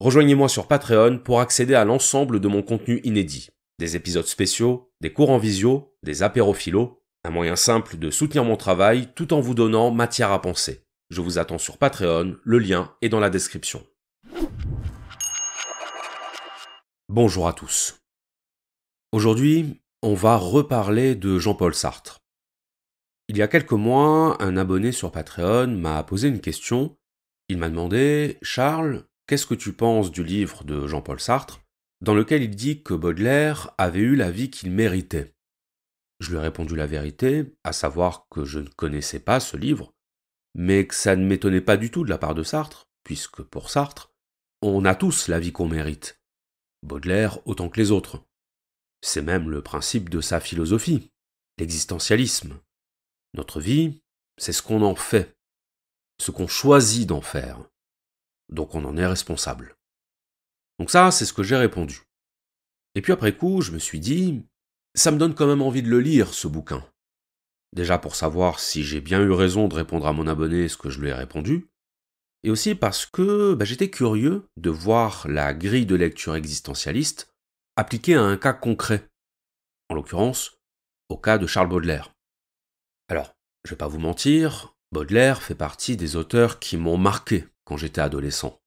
Rejoignez-moi sur Patreon pour accéder à l'ensemble de mon contenu inédit. Des épisodes spéciaux, des cours en visio, des apéros philo, un moyen simple de soutenir mon travail tout en vous donnant matière à penser. Je vous attends sur Patreon, le lien est dans la description. Bonjour à tous. Aujourd'hui, on va reparler de Jean-Paul Sartre. Il y a quelques mois, un abonné sur Patreon m'a posé une question. Il m'a demandé « Charles, qu'est-ce que tu penses du livre de Jean-Paul Sartre, dans lequel il dit que Baudelaire avait eu la vie qu'il méritait ?» Je lui ai répondu la vérité, à savoir que je ne connaissais pas ce livre, mais que ça ne m'étonnait pas du tout de la part de Sartre, puisque pour Sartre, on a tous la vie qu'on mérite. Baudelaire autant que les autres. C'est même le principe de sa philosophie, l'existentialisme. Notre vie, c'est ce qu'on en fait, ce qu'on choisit d'en faire. Donc on en est responsable. Donc ça, c'est ce que j'ai répondu. Et puis après coup, je me suis dit, ça me donne quand même envie de le lire, ce bouquin. Déjà pour savoir si j'ai bien eu raison de répondre à mon abonné ce que je lui ai répondu, et aussi parce que j'étais curieux de voir la grille de lecture existentialiste appliquée à un cas concret, en l'occurrence, au cas de Charles Baudelaire. Alors, je vais pas vous mentir, Baudelaire fait partie des auteurs qui m'ont marqué quand j'étais adolescent.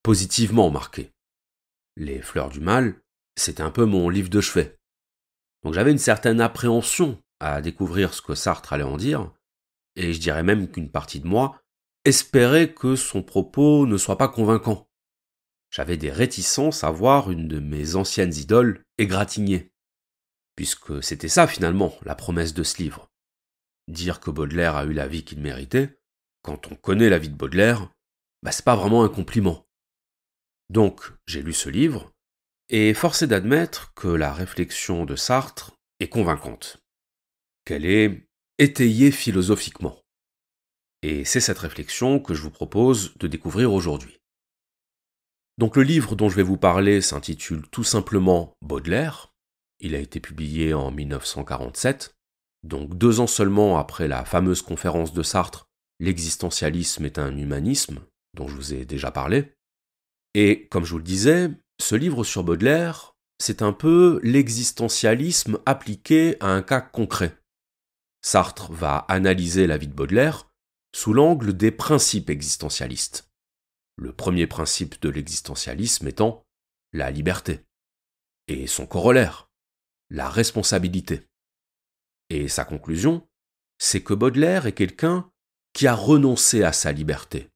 Positivement marqué. Les Fleurs du Mal, c'était un peu mon livre de chevet. Donc j'avais une certaine appréhension à découvrir ce que Sartre allait en dire, et je dirais même qu'une partie de moi espérait que son propos ne soit pas convaincant. J'avais des réticences à voir une de mes anciennes idoles égratignée. Puisque c'était ça finalement, la promesse de ce livre. Dire que Baudelaire a eu la vie qu'il méritait, quand on connaît la vie de Baudelaire, c'est pas vraiment un compliment. Donc, j'ai lu ce livre, et force est d'admettre que la réflexion de Sartre est convaincante. Qu'elle est étayée philosophiquement. Et c'est cette réflexion que je vous propose de découvrir aujourd'hui. Donc le livre dont je vais vous parler s'intitule tout simplement Baudelaire. Il a été publié en 1947, donc 2 ans seulement après la fameuse conférence de Sartre « L'existentialisme est un humanisme », dont je vous ai déjà parlé. Et comme je vous le disais, ce livre sur Baudelaire, c'est un peu l'existentialisme appliqué à un cas concret. Sartre va analyser la vie de Baudelaire sous l'angle des principes existentialistes. Le premier principe de l'existentialisme étant la liberté, et son corollaire, la responsabilité. Et sa conclusion, c'est que Baudelaire est quelqu'un qui a renoncé à sa liberté,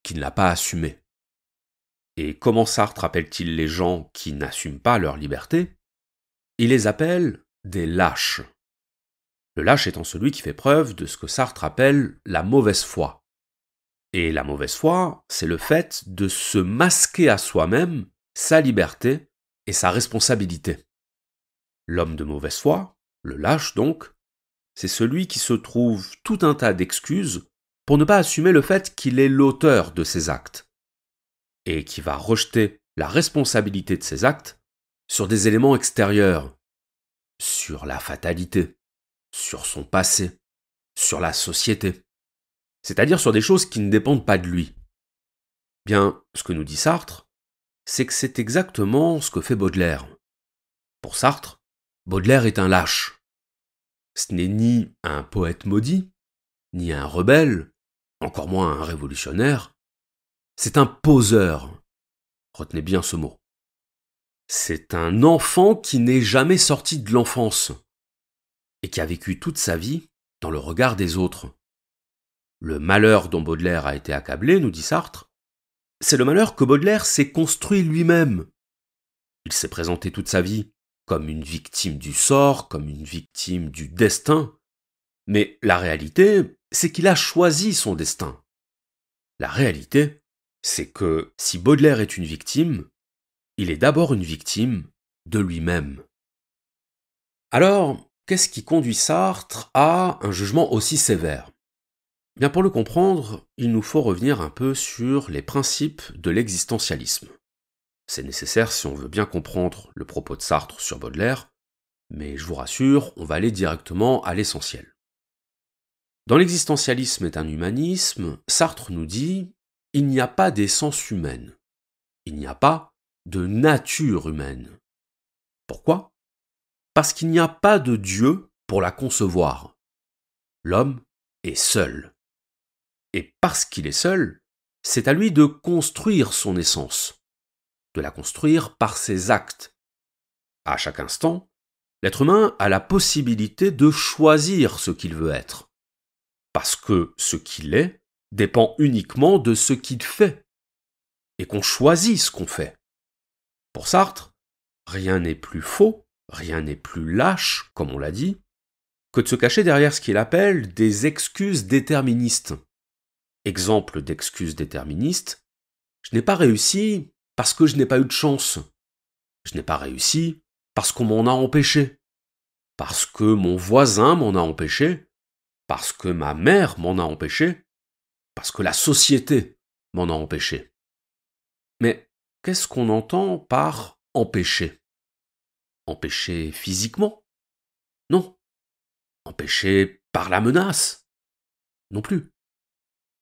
qui ne l'a pas assumée. Et comment Sartre appelle-t-il les gens qui n'assument pas leur liberté ? Il les appelle des lâches. Le lâche étant celui qui fait preuve de ce que Sartre appelle la mauvaise foi. Et la mauvaise foi, c'est le fait de se masquer à soi-même sa liberté et sa responsabilité. L'homme de mauvaise foi, le lâche donc, c'est celui qui se trouve tout un tas d'excuses pour ne pas assumer le fait qu'il est l'auteur de ses actes, et qui va rejeter la responsabilité de ses actes sur des éléments extérieurs, sur la fatalité, sur son passé, sur la société, c'est-à-dire sur des choses qui ne dépendent pas de lui. Bien, ce que nous dit Sartre, c'est que c'est exactement ce que fait Baudelaire. Pour Sartre, Baudelaire est un lâche. Ce n'est ni un poète maudit, ni un rebelle, encore moins un révolutionnaire. C'est un poseur. Retenez bien ce mot. C'est un enfant qui n'est jamais sorti de l'enfance et qui a vécu toute sa vie dans le regard des autres. Le malheur dont Baudelaire a été accablé, nous dit Sartre, c'est le malheur que Baudelaire s'est construit lui-même. Il s'est présenté toute sa vie comme une victime du sort, comme une victime du destin. Mais la réalité, c'est qu'il a choisi son destin. La réalité, c'est que si Baudelaire est une victime, il est d'abord une victime de lui-même. Alors, qu'est-ce qui conduit Sartre à un jugement aussi sévère ? Bien, pour le comprendre, il nous faut revenir un peu sur les principes de l'existentialisme. C'est nécessaire si on veut bien comprendre le propos de Sartre sur Baudelaire, mais je vous rassure, on va aller directement à l'essentiel. Dans l'existentialisme est un humanisme, Sartre nous dit « il n'y a pas d'essence humaine ». Il n'y a pas de nature humaine. Pourquoi? Parce qu'il n'y a pas de Dieu pour la concevoir. L'homme est seul. Et parce qu'il est seul, c'est à lui de construire son essence, de la construire par ses actes. À chaque instant, l'être humain a la possibilité de choisir ce qu'il veut être, parce que ce qu'il est dépend uniquement de ce qu'il fait, et qu'on choisit ce qu'on fait. Pour Sartre, rien n'est plus faux, rien n'est plus lâche, comme on l'a dit, que de se cacher derrière ce qu'il appelle des excuses déterministes. Exemple d'excuses déterministes, je n'ai pas réussi parce que je n'ai pas eu de chance. Je n'ai pas réussi parce qu'on m'en a empêché. Parce que mon voisin m'en a empêché. Parce que ma mère m'en a empêché. Parce que la société m'en a empêché. Mais qu'est-ce qu'on entend par empêcher? Empêcher physiquement? Non. Empêcher par la menace? Non plus.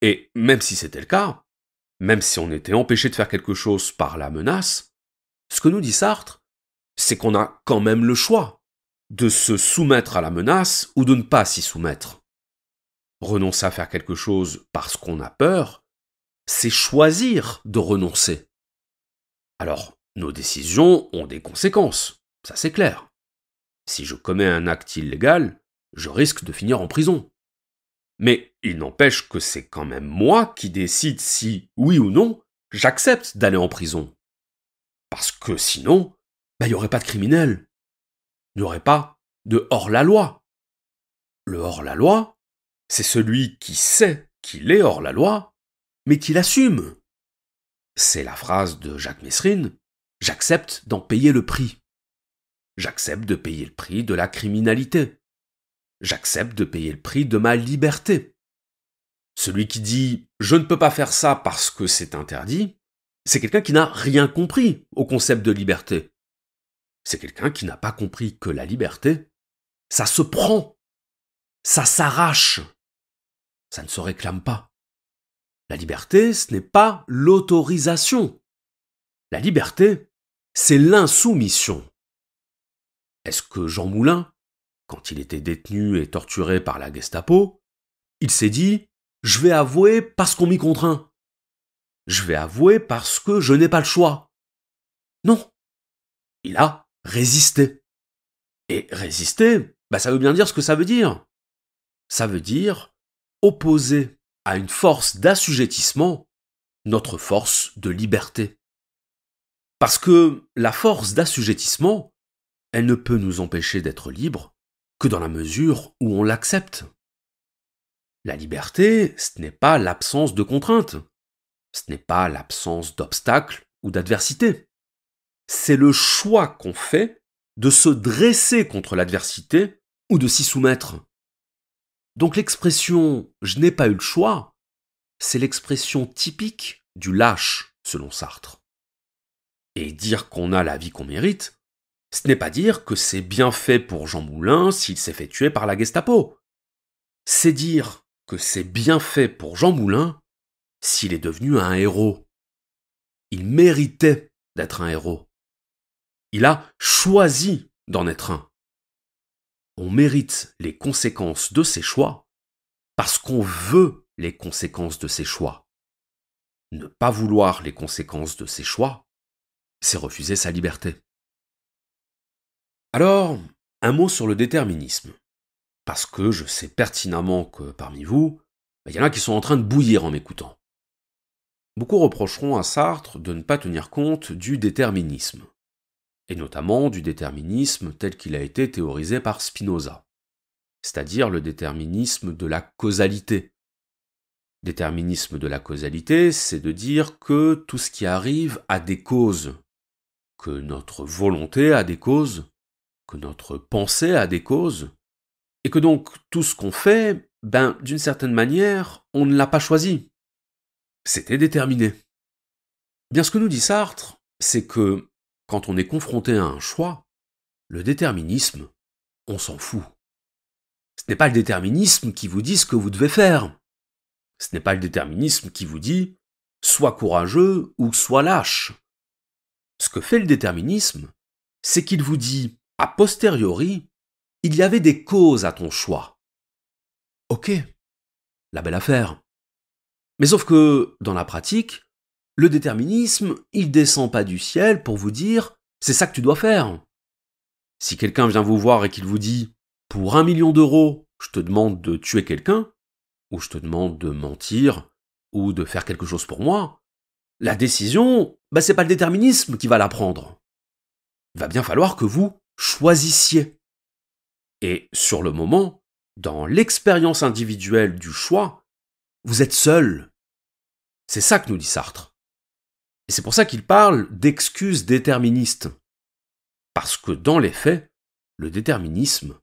Et même si c'était le cas, même si on était empêché de faire quelque chose par la menace, ce que nous dit Sartre, c'est qu'on a quand même le choix de se soumettre à la menace ou de ne pas s'y soumettre. Renoncer à faire quelque chose parce qu'on a peur, c'est choisir de renoncer. Alors, nos décisions ont des conséquences, ça c'est clair. Si je commets un acte illégal, je risque de finir en prison. Mais il n'empêche que c'est quand même moi qui décide si, oui ou non, j'accepte d'aller en prison. Parce que sinon, il n'y aurait pas de criminel. Il n'y aurait pas de hors-la-loi. Le hors-la-loi, c'est celui qui sait qu'il est hors-la-loi, mais qui l'assume. C'est la phrase de Jacques Messrine, « J'accepte d'en payer le prix. J'accepte de payer le prix de la criminalité. J'accepte de payer le prix de ma liberté. » Celui qui dit « Je ne peux pas faire ça parce que c'est interdit », c'est quelqu'un qui n'a rien compris au concept de liberté. C'est quelqu'un qui n'a pas compris que la liberté, ça se prend, ça s'arrache, ça ne se réclame pas. La liberté, ce n'est pas l'autorisation. La liberté, c'est l'insoumission. Est-ce que Jean Moulin, quand il était détenu et torturé par la Gestapo, il s'est dit « Je vais avouer parce qu'on m'y contraint. Je vais avouer parce que je n'ai pas le choix. » Non. Il a résisté. Et résister, ça veut bien dire ce que ça veut dire. Ça veut dire opposer à une force d'assujettissement notre force de liberté. Parce que la force d'assujettissement, elle ne peut nous empêcher d'être libres que dans la mesure où on l'accepte. La liberté, ce n'est pas l'absence de contraintes. Ce n'est pas l'absence d'obstacles ou d'adversité. C'est le choix qu'on fait de se dresser contre l'adversité ou de s'y soumettre. Donc l'expression « je n'ai pas eu le choix », c'est l'expression typique du lâche, selon Sartre. Et dire qu'on a la vie qu'on mérite, ce n'est pas dire que c'est bien fait pour Jean Moulin s'il s'est fait tuer par la Gestapo. C'est dire que c'est bien fait pour Jean Moulin s'il est devenu un héros. Il méritait d'être un héros. Il a choisi d'en être un. On mérite les conséquences de ses choix parce qu'on veut les conséquences de ses choix. Ne pas vouloir les conséquences de ses choix, c'est refuser sa liberté. Alors, un mot sur le déterminisme. Parce que je sais pertinemment que parmi vous, il y en a qui sont en train de bouillir en m'écoutant. Beaucoup reprocheront à Sartre de ne pas tenir compte du déterminisme, et notamment du déterminisme tel qu'il a été théorisé par Spinoza, c'est-à-dire le déterminisme de la causalité. Déterminisme de la causalité, c'est de dire que tout ce qui arrive a des causes, que notre volonté a des causes, que notre pensée a des causes, et que donc tout ce qu'on fait, d'une certaine manière, on ne l'a pas choisi. C'était déterminé. Bien, ce que nous dit Sartre, c'est que quand on est confronté à un choix, le déterminisme, on s'en fout. Ce n'est pas le déterminisme qui vous dit ce que vous devez faire. Ce n'est pas le déterminisme qui vous dit « sois courageux ou sois lâche ». Ce que fait le déterminisme, c'est qu'il vous dit, a posteriori, il y avait des causes à ton choix. Ok, la belle affaire. Mais sauf que, dans la pratique, le déterminisme, il descend pas du ciel pour vous dire, c'est ça que tu dois faire. Si quelqu'un vient vous voir et qu'il vous dit, pour 1 million d'euros, je te demande de tuer quelqu'un, ou je te demande de mentir, ou de faire quelque chose pour moi, la décision, c'est pas le déterminisme qui va la prendre. Il va bien falloir que vous choisissiez. Et sur le moment, dans l'expérience individuelle du choix, vous êtes seul. C'est ça que nous dit Sartre. Et c'est pour ça qu'il parle d'excuses déterministes. Parce que dans les faits, le déterminisme,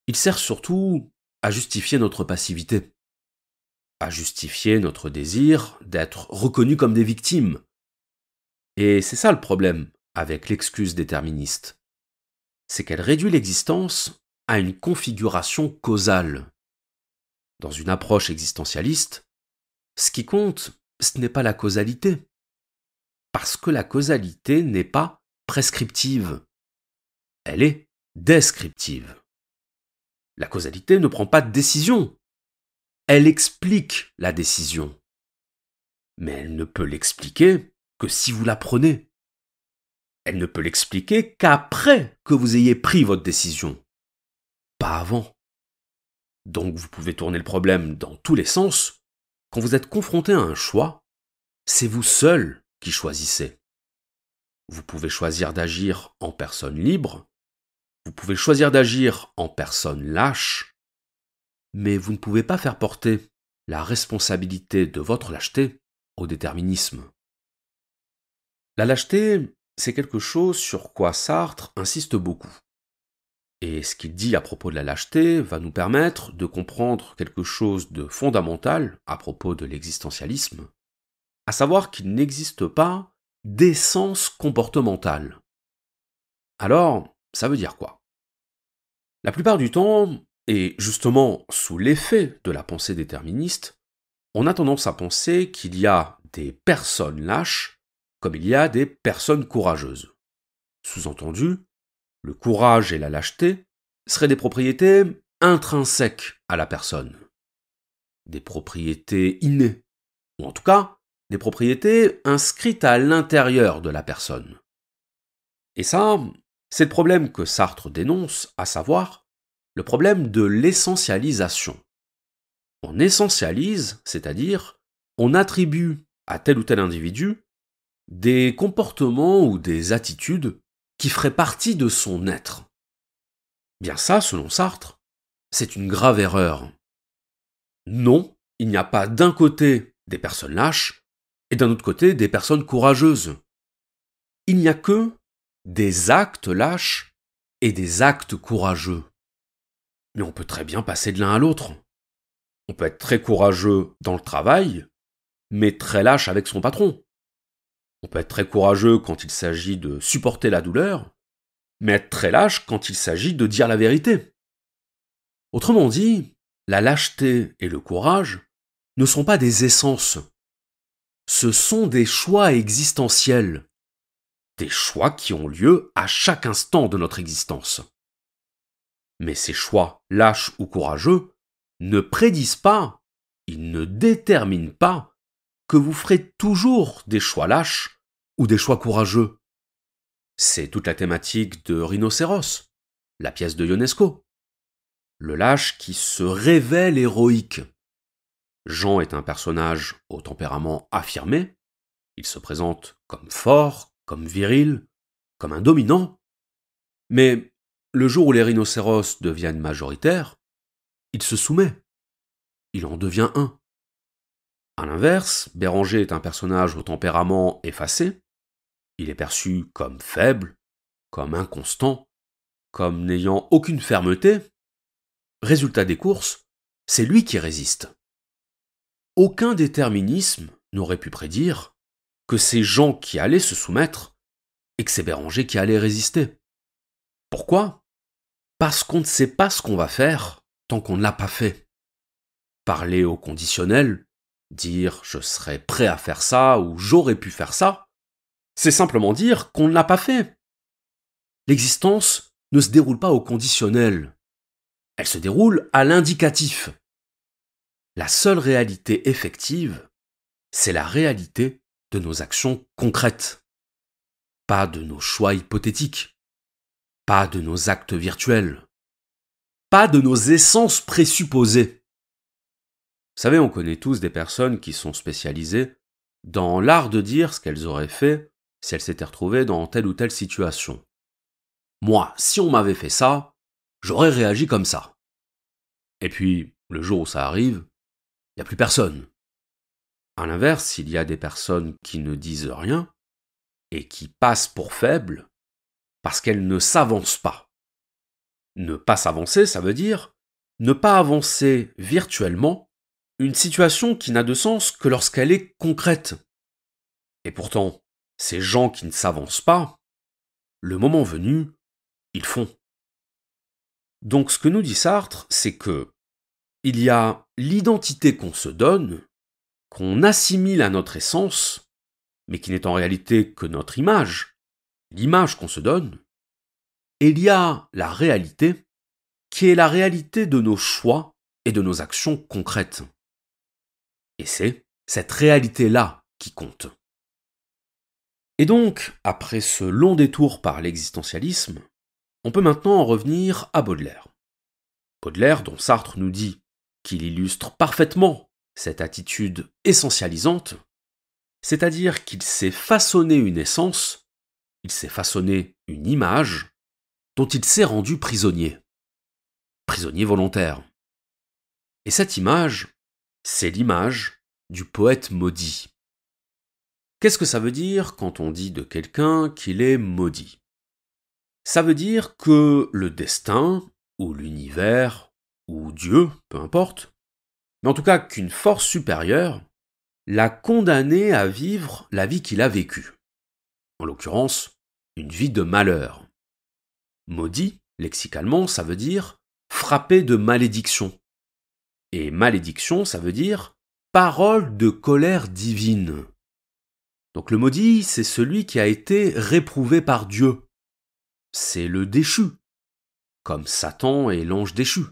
il sert surtout à justifier notre passivité, à justifier notre désir d'être reconnus comme des victimes. Et c'est ça le problème avec l'excuse déterministe. C'est qu'elle réduit l'existence à une configuration causale. Dans une approche existentialiste, ce qui compte, ce n'est pas la causalité. Parce que la causalité n'est pas prescriptive. Elle est descriptive. La causalité ne prend pas de décision. Elle explique la décision. Mais elle ne peut l'expliquer que si vous la prenez. Elle ne peut l'expliquer qu'après que vous ayez pris votre décision. Pas avant. Donc vous pouvez tourner le problème dans tous les sens. Quand vous êtes confronté à un choix, c'est vous seul qui choisissez. Vous pouvez choisir d'agir en personne libre, vous pouvez choisir d'agir en personne lâche, mais vous ne pouvez pas faire porter la responsabilité de votre lâcheté au déterminisme. La lâcheté, c'est quelque chose sur quoi Sartre insiste beaucoup. Et ce qu'il dit à propos de la lâcheté va nous permettre de comprendre quelque chose de fondamental à propos de l'existentialisme, à savoir qu'il n'existe pas d'essence comportementale. Alors, ça veut dire quoi? La plupart du temps, et justement sous l'effet de la pensée déterministe, on a tendance à penser qu'il y a des personnes lâches comme il y a des personnes courageuses. Sous-entendu, le courage et la lâcheté seraient des propriétés intrinsèques à la personne. Des propriétés innées, ou en tout cas, des propriétés inscrites à l'intérieur de la personne. Et ça, c'est le problème que Sartre dénonce, à savoir le problème de l'essentialisation. On essentialise, c'est-à-dire on attribue à tel ou tel individu des comportements ou des attitudes qui feraient partie de son être. Bien ça, selon Sartre, c'est une grave erreur. Non, il n'y a pas d'un côté des personnes lâches et d'un autre côté des personnes courageuses. Il n'y a que des actes lâches et des actes courageux. Mais on peut très bien passer de l'un à l'autre. On peut être très courageux dans le travail, mais très lâche avec son patron. On peut être très courageux quand il s'agit de supporter la douleur, mais être très lâche quand il s'agit de dire la vérité. Autrement dit, la lâcheté et le courage ne sont pas des essences. Ce sont des choix existentiels. Des choix qui ont lieu à chaque instant de notre existence. Mais ces choix, lâches ou courageux, ne prédisent pas, ils ne déterminent pas que vous ferez toujours des choix lâches ou des choix courageux. C'est toute la thématique de Rhinocéros, la pièce de Ionesco. Le lâche qui se révèle héroïque. Jean est un personnage au tempérament affirmé, il se présente comme fort, comme viril, comme un dominant, mais le jour où les rhinocéros deviennent majoritaires, il se soumet, il en devient un. À l'inverse, Béranger est un personnage au tempérament effacé, il est perçu comme faible, comme inconstant, comme n'ayant aucune fermeté. Résultat des courses, c'est lui qui résiste. Aucun déterminisme n'aurait pu prédire que c'est Jean qui allait se soumettre et que c'est Béranger qui allait résister. Pourquoi? Parce qu'on ne sait pas ce qu'on va faire tant qu'on ne l'a pas fait. Parler au conditionnel, dire « je serais prêt à faire ça » ou « j'aurais pu faire ça », C'est simplement dire qu'on ne l'a pas fait. L'existence ne se déroule pas au conditionnel. Elle se déroule à l'indicatif. La seule réalité effective, c'est la réalité de nos actions concrètes. Pas de nos choix hypothétiques. Pas de nos actes virtuels. Pas de nos essences présupposées. Vous savez, on connaît tous des personnes qui sont spécialisées dans l'art de dire ce qu'elles auraient fait si elles s'étaient retrouvées dans telle ou telle situation. Moi, si on m'avait fait ça, j'aurais réagi comme ça. Et puis, le jour où ça arrive, il n'y a plus personne. À l'inverse, il y a des personnes qui ne disent rien et qui passent pour faibles parce qu'elles ne s'avancent pas. Ne pas s'avancer, ça veut dire ne pas avancer virtuellement une situation qui n'a de sens que lorsqu'elle est concrète. Et pourtant, ces gens qui ne s'avancent pas, le moment venu, ils font. Donc ce que nous dit Sartre, c'est que il y a l'identité qu'on se donne, qu'on assimile à notre essence, mais qui n'est en réalité que notre image, l'image qu'on se donne, et il y a la réalité, qui est la réalité de nos choix et de nos actions concrètes. Et c'est cette réalité-là qui compte. Et donc, après ce long détour par l'existentialisme, on peut maintenant en revenir à Baudelaire. Baudelaire, dont Sartre nous dit qu'il illustre parfaitement cette attitude essentialisante, c'est-à-dire qu'il s'est façonné une essence, il s'est façonné une image, dont il s'est rendu prisonnier. Prisonnier volontaire. Et cette image, c'est l'image du poète maudit. Qu'est-ce que ça veut dire quand on dit de quelqu'un qu'il est maudit ? Ça veut dire que le destin, ou l'univers, ou Dieu, peu importe, mais en tout cas qu'une force supérieure l'a condamné à vivre la vie qu'il a vécue. En l'occurrence, une vie de malheur. Maudit, lexicalement, ça veut dire frappé de malédiction. Et malédiction, ça veut dire parole de colère divine. Donc le maudit, c'est celui qui a été réprouvé par Dieu. C'est le déchu, comme Satan et l'ange déchu.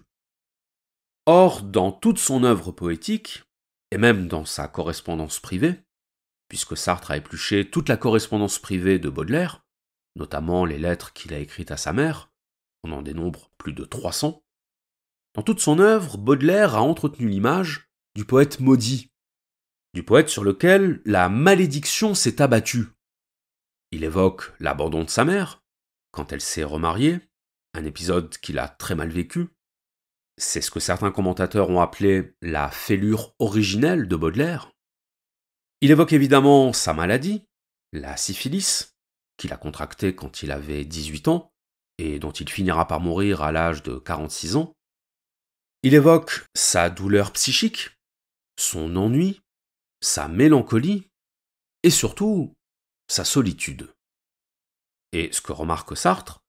Or, dans toute son œuvre poétique, et même dans sa correspondance privée, puisque Sartre a épluché toute la correspondance privée de Baudelaire, notamment les lettres qu'il a écrites à sa mère, on en dénombre plus de 300, dans toute son œuvre, Baudelaire a entretenu l'image du poète maudit, du poète sur lequel la malédiction s'est abattue. Il évoque l'abandon de sa mère, quand elle s'est remariée, un épisode qu'il a très mal vécu. C'est ce que certains commentateurs ont appelé la fêlure originelle de Baudelaire. Il évoque évidemment sa maladie, la syphilis, qu'il a contractée quand il avait 18 ans, et dont il finira par mourir à l'âge de 46 ans. Il évoque sa douleur psychique, son ennui, sa mélancolie, et surtout sa solitude. Et ce que remarque Sartre,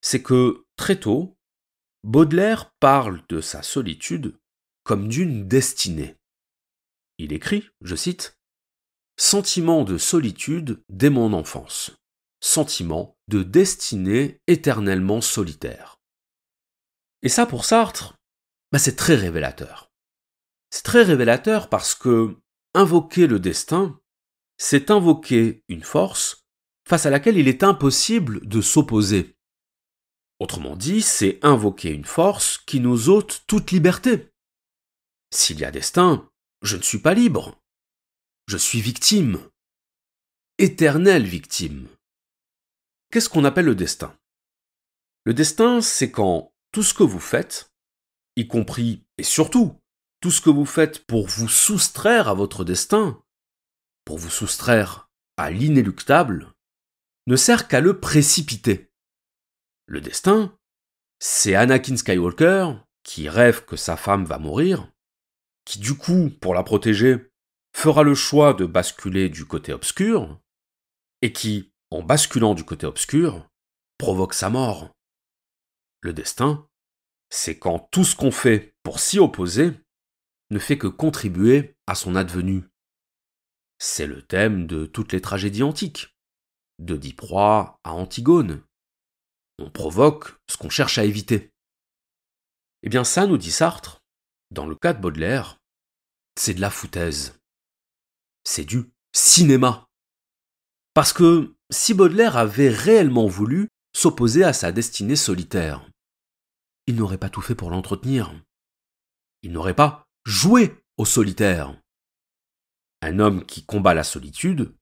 c'est que très tôt, Baudelaire parle de sa solitude comme d'une destinée. Il écrit, je cite, « Sentiment de solitude dès mon enfance, sentiment de destinée éternellement solitaire. » Et ça, pour Sartre, c'est très révélateur. C'est très révélateur parce que invoquer le destin, c'est invoquer une force face à laquelle il est impossible de s'opposer. Autrement dit, c'est invoquer une force qui nous ôte toute liberté. S'il y a destin, je ne suis pas libre. Je suis victime. Éternelle victime. Qu'est-ce qu'on appelle le destin ? Le destin, c'est quand tout ce que vous faites, y compris et surtout tout ce que vous faites pour vous soustraire à votre destin, pour vous soustraire à l'inéluctable, ne sert qu'à le précipiter. Le destin, c'est Anakin Skywalker qui rêve que sa femme va mourir, qui du coup, pour la protéger, fera le choix de basculer du côté obscur, et qui, en basculant du côté obscur, provoque sa mort. Le destin, c'est quand tout ce qu'on fait pour s'y opposer ne fait que contribuer à son advenu. C'est le thème de toutes les tragédies antiques. d'Oedipe-Roi à Antigone. On provoque ce qu'on cherche à éviter. Eh bien ça, nous dit Sartre, dans le cas de Baudelaire, c'est de la foutaise. C'est du cinéma. Parce que si Baudelaire avait réellement voulu s'opposer à sa destinée solitaire, il n'aurait pas tout fait pour l'entretenir. Il n'aurait pas joué au solitaire. Un homme qui combat la solitude,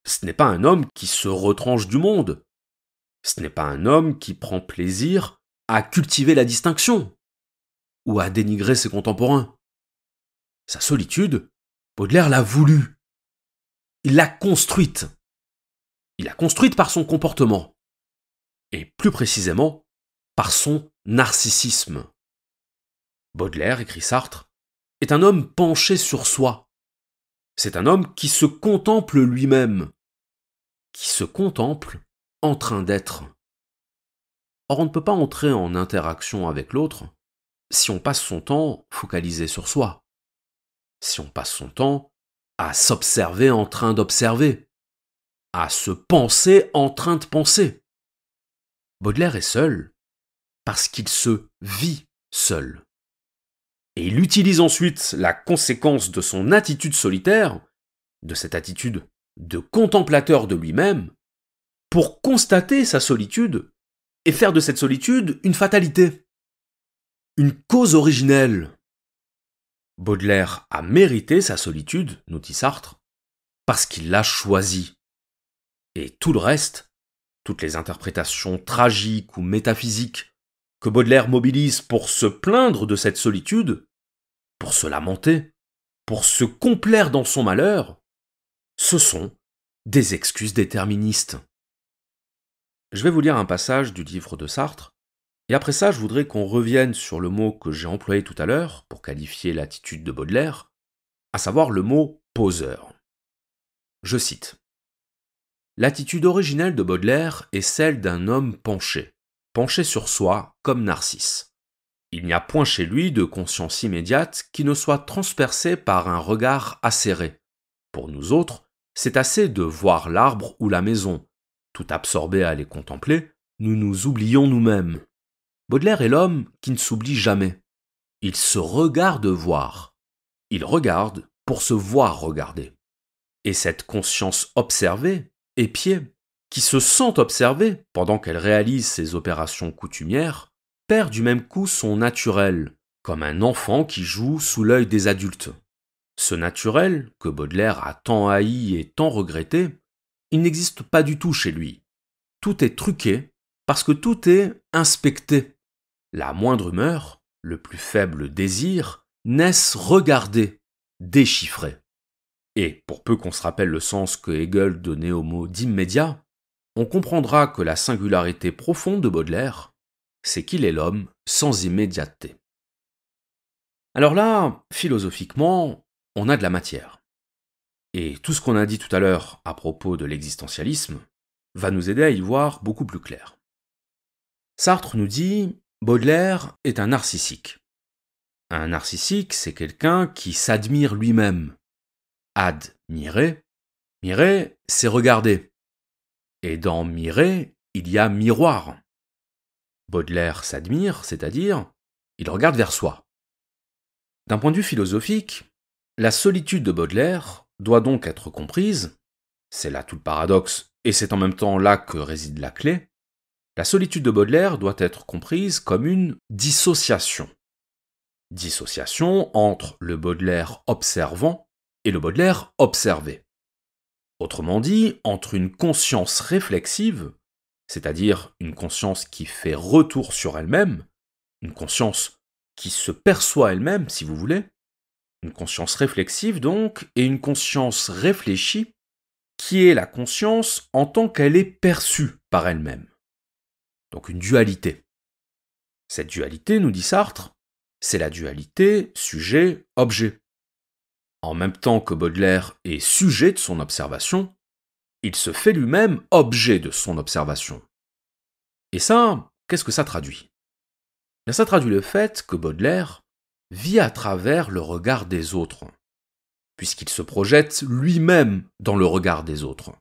ce n'est pas un homme qui se retranche du monde. Ce n'est pas un homme qui prend plaisir à cultiver la distinction ou à dénigrer ses contemporains. Sa solitude, Baudelaire l'a voulue. Il l'a construite. Il l'a construite par son comportement. Et plus précisément, par son narcissisme. Baudelaire, écrit Sartre, est un homme penché sur soi. C'est un homme qui se contemple lui-même, qui se contemple en train d'être. Or, on ne peut pas entrer en interaction avec l'autre si on passe son temps focalisé sur soi, si on passe son temps à s'observer en train d'observer, à se penser en train de penser. Baudelaire est seul parce qu'il se vit seul. Et il utilise ensuite la conséquence de son attitude solitaire, de cette attitude de contemplateur de lui-même, pour constater sa solitude et faire de cette solitude une fatalité, une cause originelle. Baudelaire a mérité sa solitude, nous dit Sartre, parce qu'il l'a choisie. Et tout le reste, toutes les interprétations tragiques ou métaphysiques que Baudelaire mobilise pour se plaindre de cette solitude, pour se lamenter, pour se complaire dans son malheur, ce sont des excuses déterministes. Je vais vous lire un passage du livre de Sartre, et après ça, je voudrais qu'on revienne sur le mot que j'ai employé tout à l'heure pour qualifier l'attitude de Baudelaire, à savoir le mot poseur. Je cite. L'attitude originelle de Baudelaire est celle d'un homme penché, penché sur soi comme Narcisse. Il n'y a point chez lui de conscience immédiate qui ne soit transpercée par un regard acéré. Pour nous autres, c'est assez de voir l'arbre ou la maison. Tout absorbé à les contempler, nous nous oublions nous-mêmes. Baudelaire est l'homme qui ne s'oublie jamais. Il se regarde voir. Il regarde pour se voir regarder. Et cette conscience observée, épiée, qui se sent observée pendant qu'elle réalise ses opérations coutumières, perd du même coup son naturel, comme un enfant qui joue sous l'œil des adultes. Ce naturel, que Baudelaire a tant haï et tant regretté, il n'existe pas du tout chez lui. Tout est truqué, parce que tout est inspecté. La moindre humeur, le plus faible désir, naissent regardés, déchiffrés. Et, pour peu qu'on se rappelle le sens que Hegel donnait au mot d'immédiat, on comprendra que la singularité profonde de Baudelaire, c'est qu'il est l'homme sans immédiateté. Alors là, philosophiquement, on a de la matière. Et tout ce qu'on a dit tout à l'heure à propos de l'existentialisme va nous aider à y voir beaucoup plus clair. Sartre nous dit « Baudelaire est un narcissique ». Un narcissique, c'est quelqu'un qui s'admire lui-même. Admirer, mirer, c'est regarder. Et dans mirer, il y a miroir. Baudelaire s'admire, c'est-à-dire, il regarde vers soi. D'un point de vue philosophique, la solitude de Baudelaire doit donc être comprise, c'est là tout le paradoxe, et c'est en même temps là que réside la clé, la solitude de Baudelaire doit être comprise comme une dissociation. Dissociation entre le Baudelaire observant et le Baudelaire observé. Autrement dit, entre une conscience réflexive, c'est-à-dire une conscience qui fait retour sur elle-même, une conscience qui se perçoit elle-même, si vous voulez, une conscience réflexive donc, et une conscience réfléchie, qui est la conscience en tant qu'elle est perçue par elle-même. Donc une dualité. Cette dualité, nous dit Sartre, c'est la dualité sujet-objet. En même temps que Baudelaire est sujet de son observation, il se fait lui-même objet de son observation. Et ça, qu'est-ce que ça traduit ? Bien, ça traduit le fait que Baudelaire vit à travers le regard des autres, puisqu'il se projette lui-même dans le regard des autres.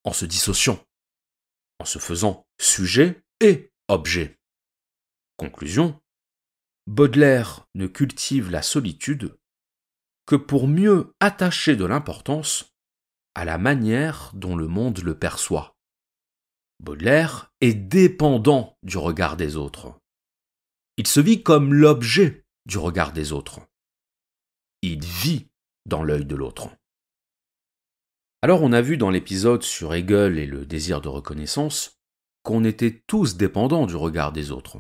en se dissociant, en se faisant sujet et objet. Conclusion, Baudelaire ne cultive la solitude que pour mieux attacher de l'importance à la manière dont le monde le perçoit. Baudelaire est dépendant du regard des autres. Il se vit comme l'objet du regard des autres. Il vit dans l'œil de l'autre. Alors on a vu dans l'épisode sur Hegel et le désir de reconnaissance qu'on était tous dépendants du regard des autres,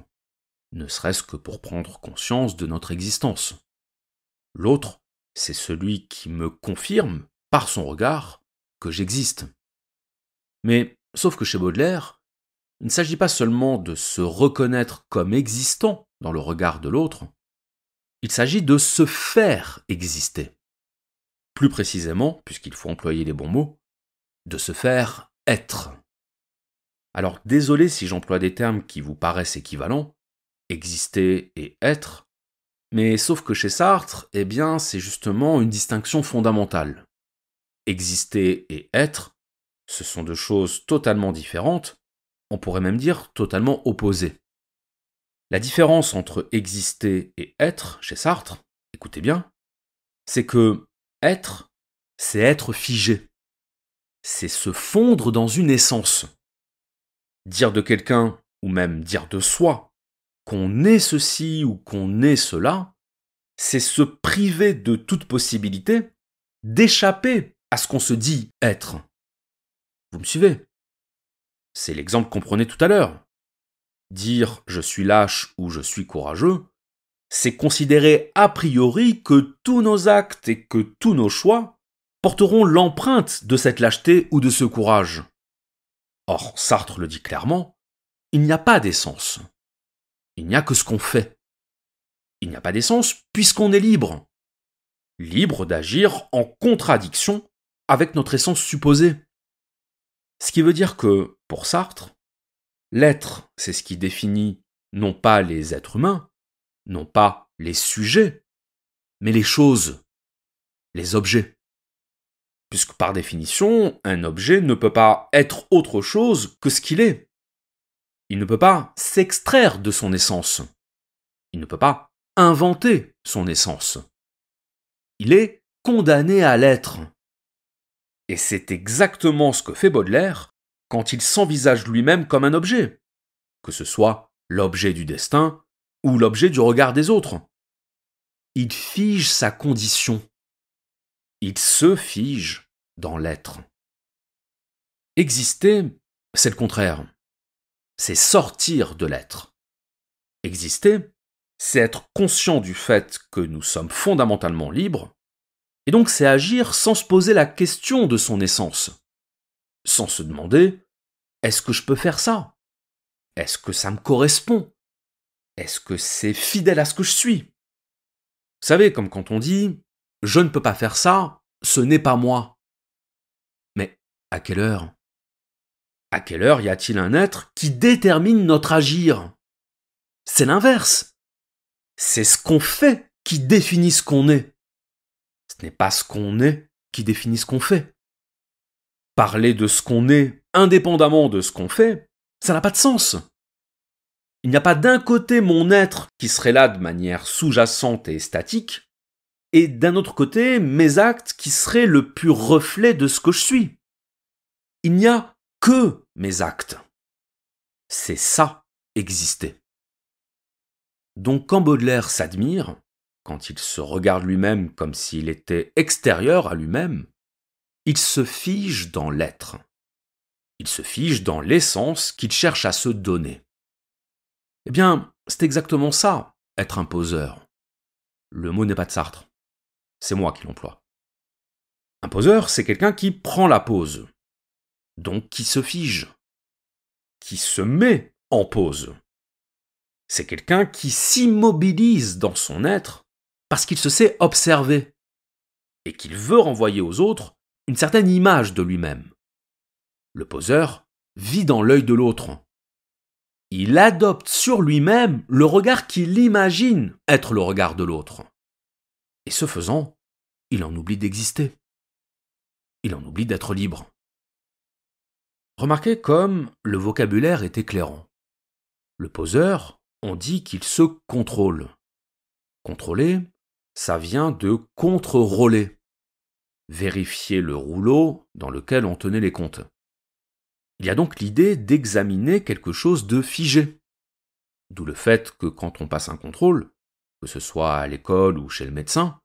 ne serait-ce que pour prendre conscience de notre existence. L'autre, c'est celui qui me confirme, par son regard, que j'existe. Mais, sauf que chez Baudelaire, il ne s'agit pas seulement de se reconnaître comme existant dans le regard de l'autre, il s'agit de se faire exister. Plus précisément, puisqu'il faut employer les bons mots, de se faire être. Alors désolé si j'emploie des termes qui vous paraissent équivalents, exister et être, mais sauf que chez Sartre, c'est justement une distinction fondamentale. Exister et être, ce sont deux choses totalement différentes, on pourrait même dire totalement opposées. La différence entre exister et être, chez Sartre, écoutez bien, c'est que être, c'est être figé. C'est se fondre dans une essence. Dire de quelqu'un, ou même dire de soi, qu'on est ceci ou qu'on est cela, c'est se priver de toute possibilité d'échapper à ce qu'on se dit être. Vous me suivez ? C'est l'exemple qu'on prenait tout à l'heure. Dire je suis lâche ou je suis courageux, c'est considérer a priori que tous nos actes et que tous nos choix porteront l'empreinte de cette lâcheté ou de ce courage. Or, Sartre le dit clairement, il n'y a pas d'essence. Il n'y a que ce qu'on fait. Il n'y a pas d'essence puisqu'on est libre. Libre d'agir en contradiction avec notre essence supposée. Ce qui veut dire que, pour Sartre, l'être, c'est ce qui définit non pas les êtres humains, non pas les sujets, mais les choses, les objets. Puisque par définition, un objet ne peut pas être autre chose que ce qu'il est. Il ne peut pas s'extraire de son essence. Il ne peut pas inventer son essence. Il est condamné à l'être. Et c'est exactement ce que fait Baudelaire quand il s'envisage lui-même comme un objet, que ce soit l'objet du destin ou l'objet du regard des autres. Il fige sa condition. Il se fige dans l'être. Exister, c'est le contraire. C'est sortir de l'être. Exister, c'est être conscient du fait que nous sommes fondamentalement libres, et donc c'est agir sans se poser la question de son essence, sans se demander « est-ce que je peux faire ça ? Est-ce que ça me correspond ? Est-ce que c'est fidèle à ce que je suis ?» Vous savez, comme quand on dit « je ne peux pas faire ça, ce n'est pas moi ». Mais à quelle heure ? À quelle heure y a-t-il un être qui détermine notre agir ? C'est l'inverse. C'est ce qu'on fait qui définit ce qu'on est. Ce n'est pas ce qu'on est qui définit ce qu'on fait. Parler de ce qu'on est indépendamment de ce qu'on fait, ça n'a pas de sens. Il n'y a pas d'un côté mon être qui serait là de manière sous-jacente et statique, et d'un autre côté mes actes qui seraient le pur reflet de ce que je suis. Il n'y a que mes actes. C'est ça, exister. Donc quand Baudelaire s'admire, quand il se regarde lui-même comme s'il était extérieur à lui-même, il se fige dans l'être. Il se fige dans l'essence qu'il cherche à se donner. Eh bien, c'est exactement ça, être un poseur. Le mot n'est pas de Sartre. C'est moi qui l'emploie. Un poseur, c'est quelqu'un qui prend la pose, donc qui se fige, qui se met en pose. C'est quelqu'un qui s'immobilise dans son être parce qu'il se sait observer et qu'il veut renvoyer aux autres une certaine image de lui-même. Le poseur vit dans l'œil de l'autre. Il adopte sur lui-même le regard qu'il imagine être le regard de l'autre. Et ce faisant, il en oublie d'exister. Il en oublie d'être libre. Remarquez comme le vocabulaire est éclairant. Le poseur, on dit qu'il se contrôle. Contrôler, ça vient de contre-rôler. Vérifier le rouleau dans lequel on tenait les comptes. Il y a donc l'idée d'examiner quelque chose de figé. D'où le fait que quand on passe un contrôle, que ce soit à l'école ou chez le médecin,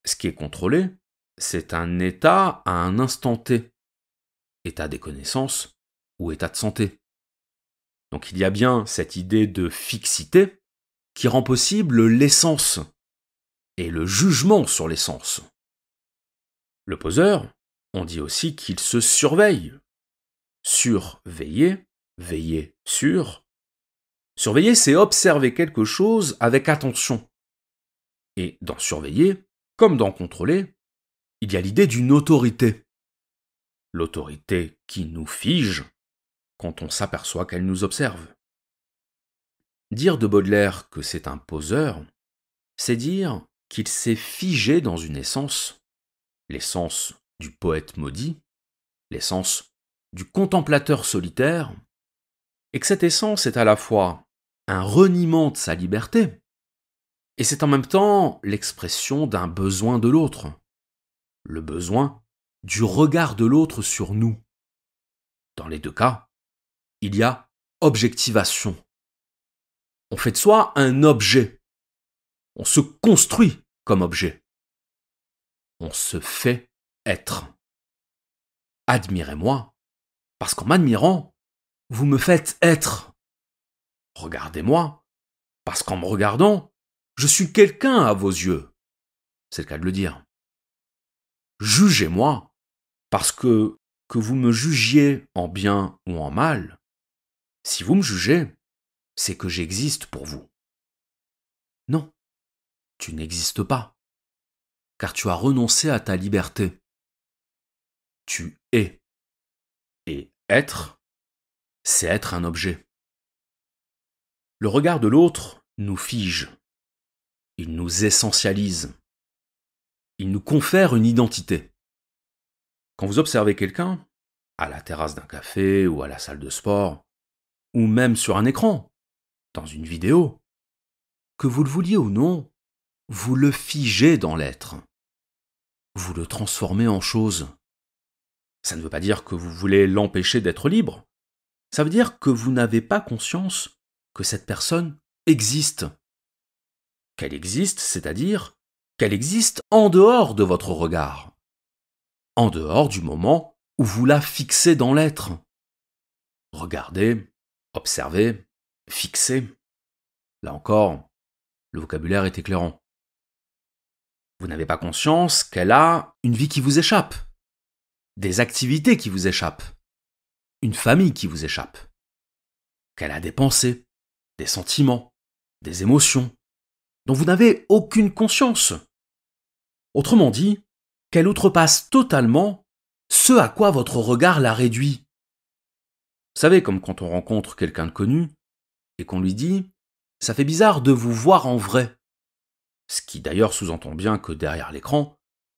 ce qui est contrôlé, c'est un état à un instant T. État des connaissances ou état de santé. Donc il y a bien cette idée de fixité qui rend possible l'essence et le jugement sur l'essence. Le poseur, on dit aussi qu'il se surveille. Surveiller, veiller sur. Surveiller, c'est observer quelque chose avec attention. Et dans surveiller, comme dans contrôler, il y a l'idée d'une autorité. L'autorité qui nous fige quand on s'aperçoit qu'elle nous observe. Dire de Baudelaire que c'est un poseur, c'est dire qu'il s'est figé dans une essence, l'essence du poète maudit, l'essence du contemplateur solitaire, et que cette essence est à la fois un reniement de sa liberté, et c'est en même temps l'expression d'un besoin de l'autre, le besoin du regard de l'autre sur nous. Dans les deux cas, il y a objectivation. On fait de soi un objet. On se construit comme objet. On se fait être. Admirez-moi, parce qu'en m'admirant, vous me faites être. Regardez-moi, parce qu'en me regardant, je suis quelqu'un à vos yeux. C'est le cas de le dire. Jugez-moi, parce que vous me jugiez en bien ou en mal, si vous me jugez, c'est que j'existe pour vous. Non, tu n'existes pas, car tu as renoncé à ta liberté. Tu es. Et être, c'est être un objet. Le regard de l'autre nous fige. Il nous essentialise. Il nous confère une identité. Quand vous observez quelqu'un, à la terrasse d'un café ou à la salle de sport, ou même sur un écran, dans une vidéo, que vous le vouliez ou non, vous le figez dans l'être. Vous le transformez en chose. Ça ne veut pas dire que vous voulez l'empêcher d'être libre. Ça veut dire que vous n'avez pas conscience que cette personne existe. Qu'elle existe, c'est-à-dire qu'elle existe en dehors de votre regard. En dehors du moment où vous la fixez dans l'être. Regardez, observez, fixez. Là encore, le vocabulaire est éclairant. Vous n'avez pas conscience qu'elle a une vie qui vous échappe, des activités qui vous échappent, une famille qui vous échappe, qu'elle a des pensées, des sentiments, des émotions, dont vous n'avez aucune conscience. Autrement dit, qu'elle outrepasse totalement ce à quoi votre regard la réduit. Vous savez, comme quand on rencontre quelqu'un de connu et qu'on lui dit « ça fait bizarre de vous voir en vrai ». Ce qui d'ailleurs sous-entend bien que derrière l'écran,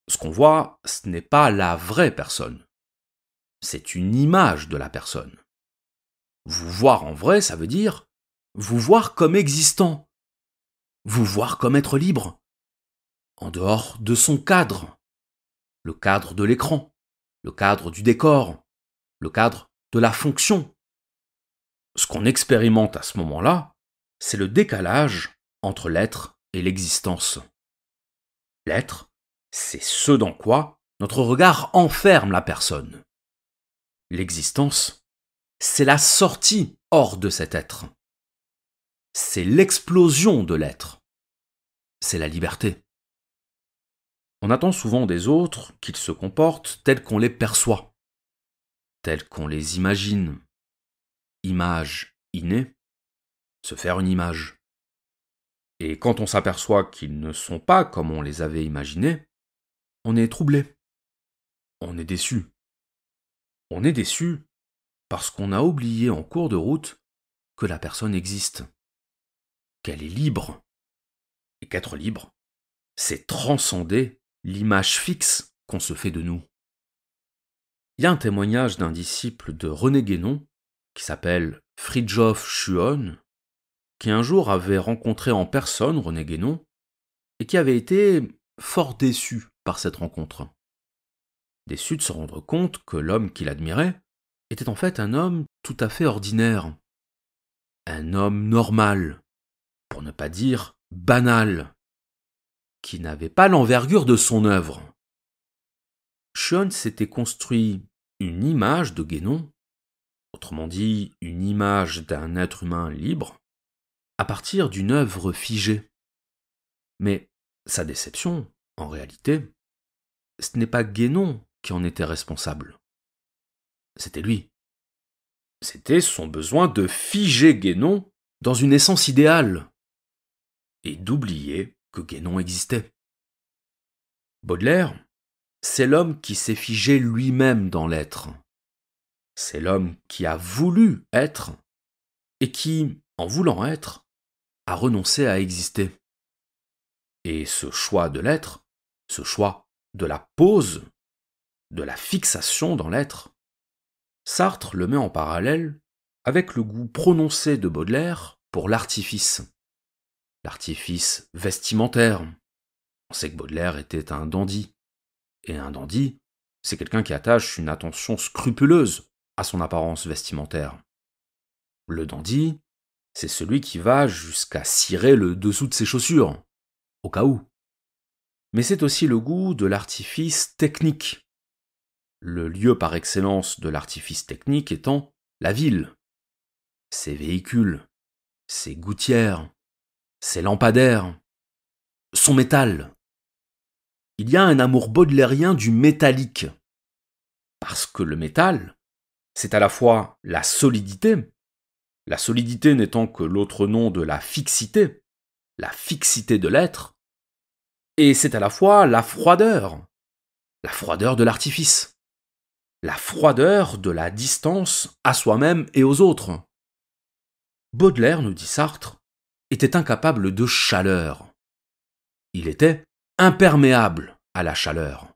ce qu'on voit, ce n'est pas la vraie personne. C'est une image de la personne. Vous voir en vrai, ça veut dire vous voir comme existant, vous voir comme être libre, en dehors de son cadre, le cadre de l'écran, le cadre du décor, le cadre de la fonction. Ce qu'on expérimente à ce moment-là, c'est le décalage entre l'être et l'existence. L'être, c'est ce dans quoi notre regard enferme la personne. L'existence, c'est la sortie hors de cet être. C'est l'explosion de l'être. C'est la liberté. On attend souvent des autres qu'ils se comportent tels qu'on les perçoit, tels qu'on les imagine. Image innée, se faire une image. Et quand on s'aperçoit qu'ils ne sont pas comme on les avait imaginés, on est troublé. On est déçu. On est déçu parce qu'on a oublié en cours de route que la personne existe, qu'elle est libre. Et qu'être libre, c'est transcender l'image fixe qu'on se fait de nous. Il y a un témoignage d'un disciple de René Guénon, qui s'appelle Fridtjof Schuon, qui un jour avait rencontré en personne René Guénon, et qui avait été fort déçu par cette rencontre. Déçu de se rendre compte que l'homme qu'il admirait était en fait un homme tout à fait ordinaire, un homme normal, pour ne pas dire banal, qui n'avait pas l'envergure de son œuvre. Schuon s'était construit une image de Guénon, autrement dit une image d'un être humain libre, à partir d'une œuvre figée. Mais sa déception, en réalité, ce n'est pas Guénon qui en était responsable. C'était lui. C'était son besoin de figer Guénon dans une essence idéale et d'oublier que Guénon existait. Baudelaire, c'est l'homme qui s'est figé lui-même dans l'être. C'est l'homme qui a voulu être et qui, en voulant être, a renoncé à exister. Et ce choix de l'être, ce choix de la pose, de la fixation dans l'être, Sartre le met en parallèle avec le goût prononcé de Baudelaire pour l'artifice. L'artifice vestimentaire. On sait que Baudelaire était un dandy. Et un dandy, c'est quelqu'un qui attache une attention scrupuleuse à son apparence vestimentaire. Le dandy, c'est celui qui va jusqu'à cirer le dessous de ses chaussures, au cas où. Mais c'est aussi le goût de l'artifice technique. Le lieu par excellence de l'artifice technique étant la ville. Ses véhicules, ses gouttières, ses lampadaires, son métal. Il y a un amour baudelairien du métallique. Parce que le métal, c'est à la fois la solidité n'étant que l'autre nom de la fixité de l'être, et c'est à la fois la froideur de l'artifice, la froideur de la distance à soi-même et aux autres. Baudelaire, nous dit Sartre, était incapable de chaleur. Il était imperméable à la chaleur.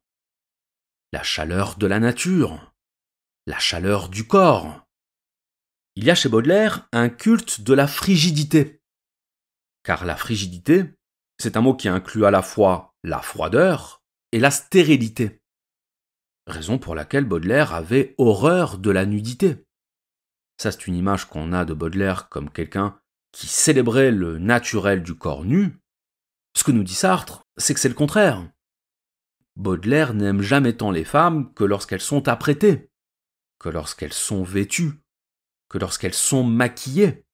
La chaleur de la nature, la chaleur du corps. Il y a chez Baudelaire un culte de la frigidité. Car la frigidité, c'est un mot qui inclut à la fois la froideur et la stérilité. Raison pour laquelle Baudelaire avait horreur de la nudité. Ça, c'est une image qu'on a de Baudelaire comme quelqu'un qui célébrait le naturel du corps nu. Ce que nous dit Sartre, c'est que c'est le contraire. Baudelaire n'aime jamais tant les femmes que lorsqu'elles sont apprêtées, que lorsqu'elles sont vêtues, que lorsqu'elles sont maquillées.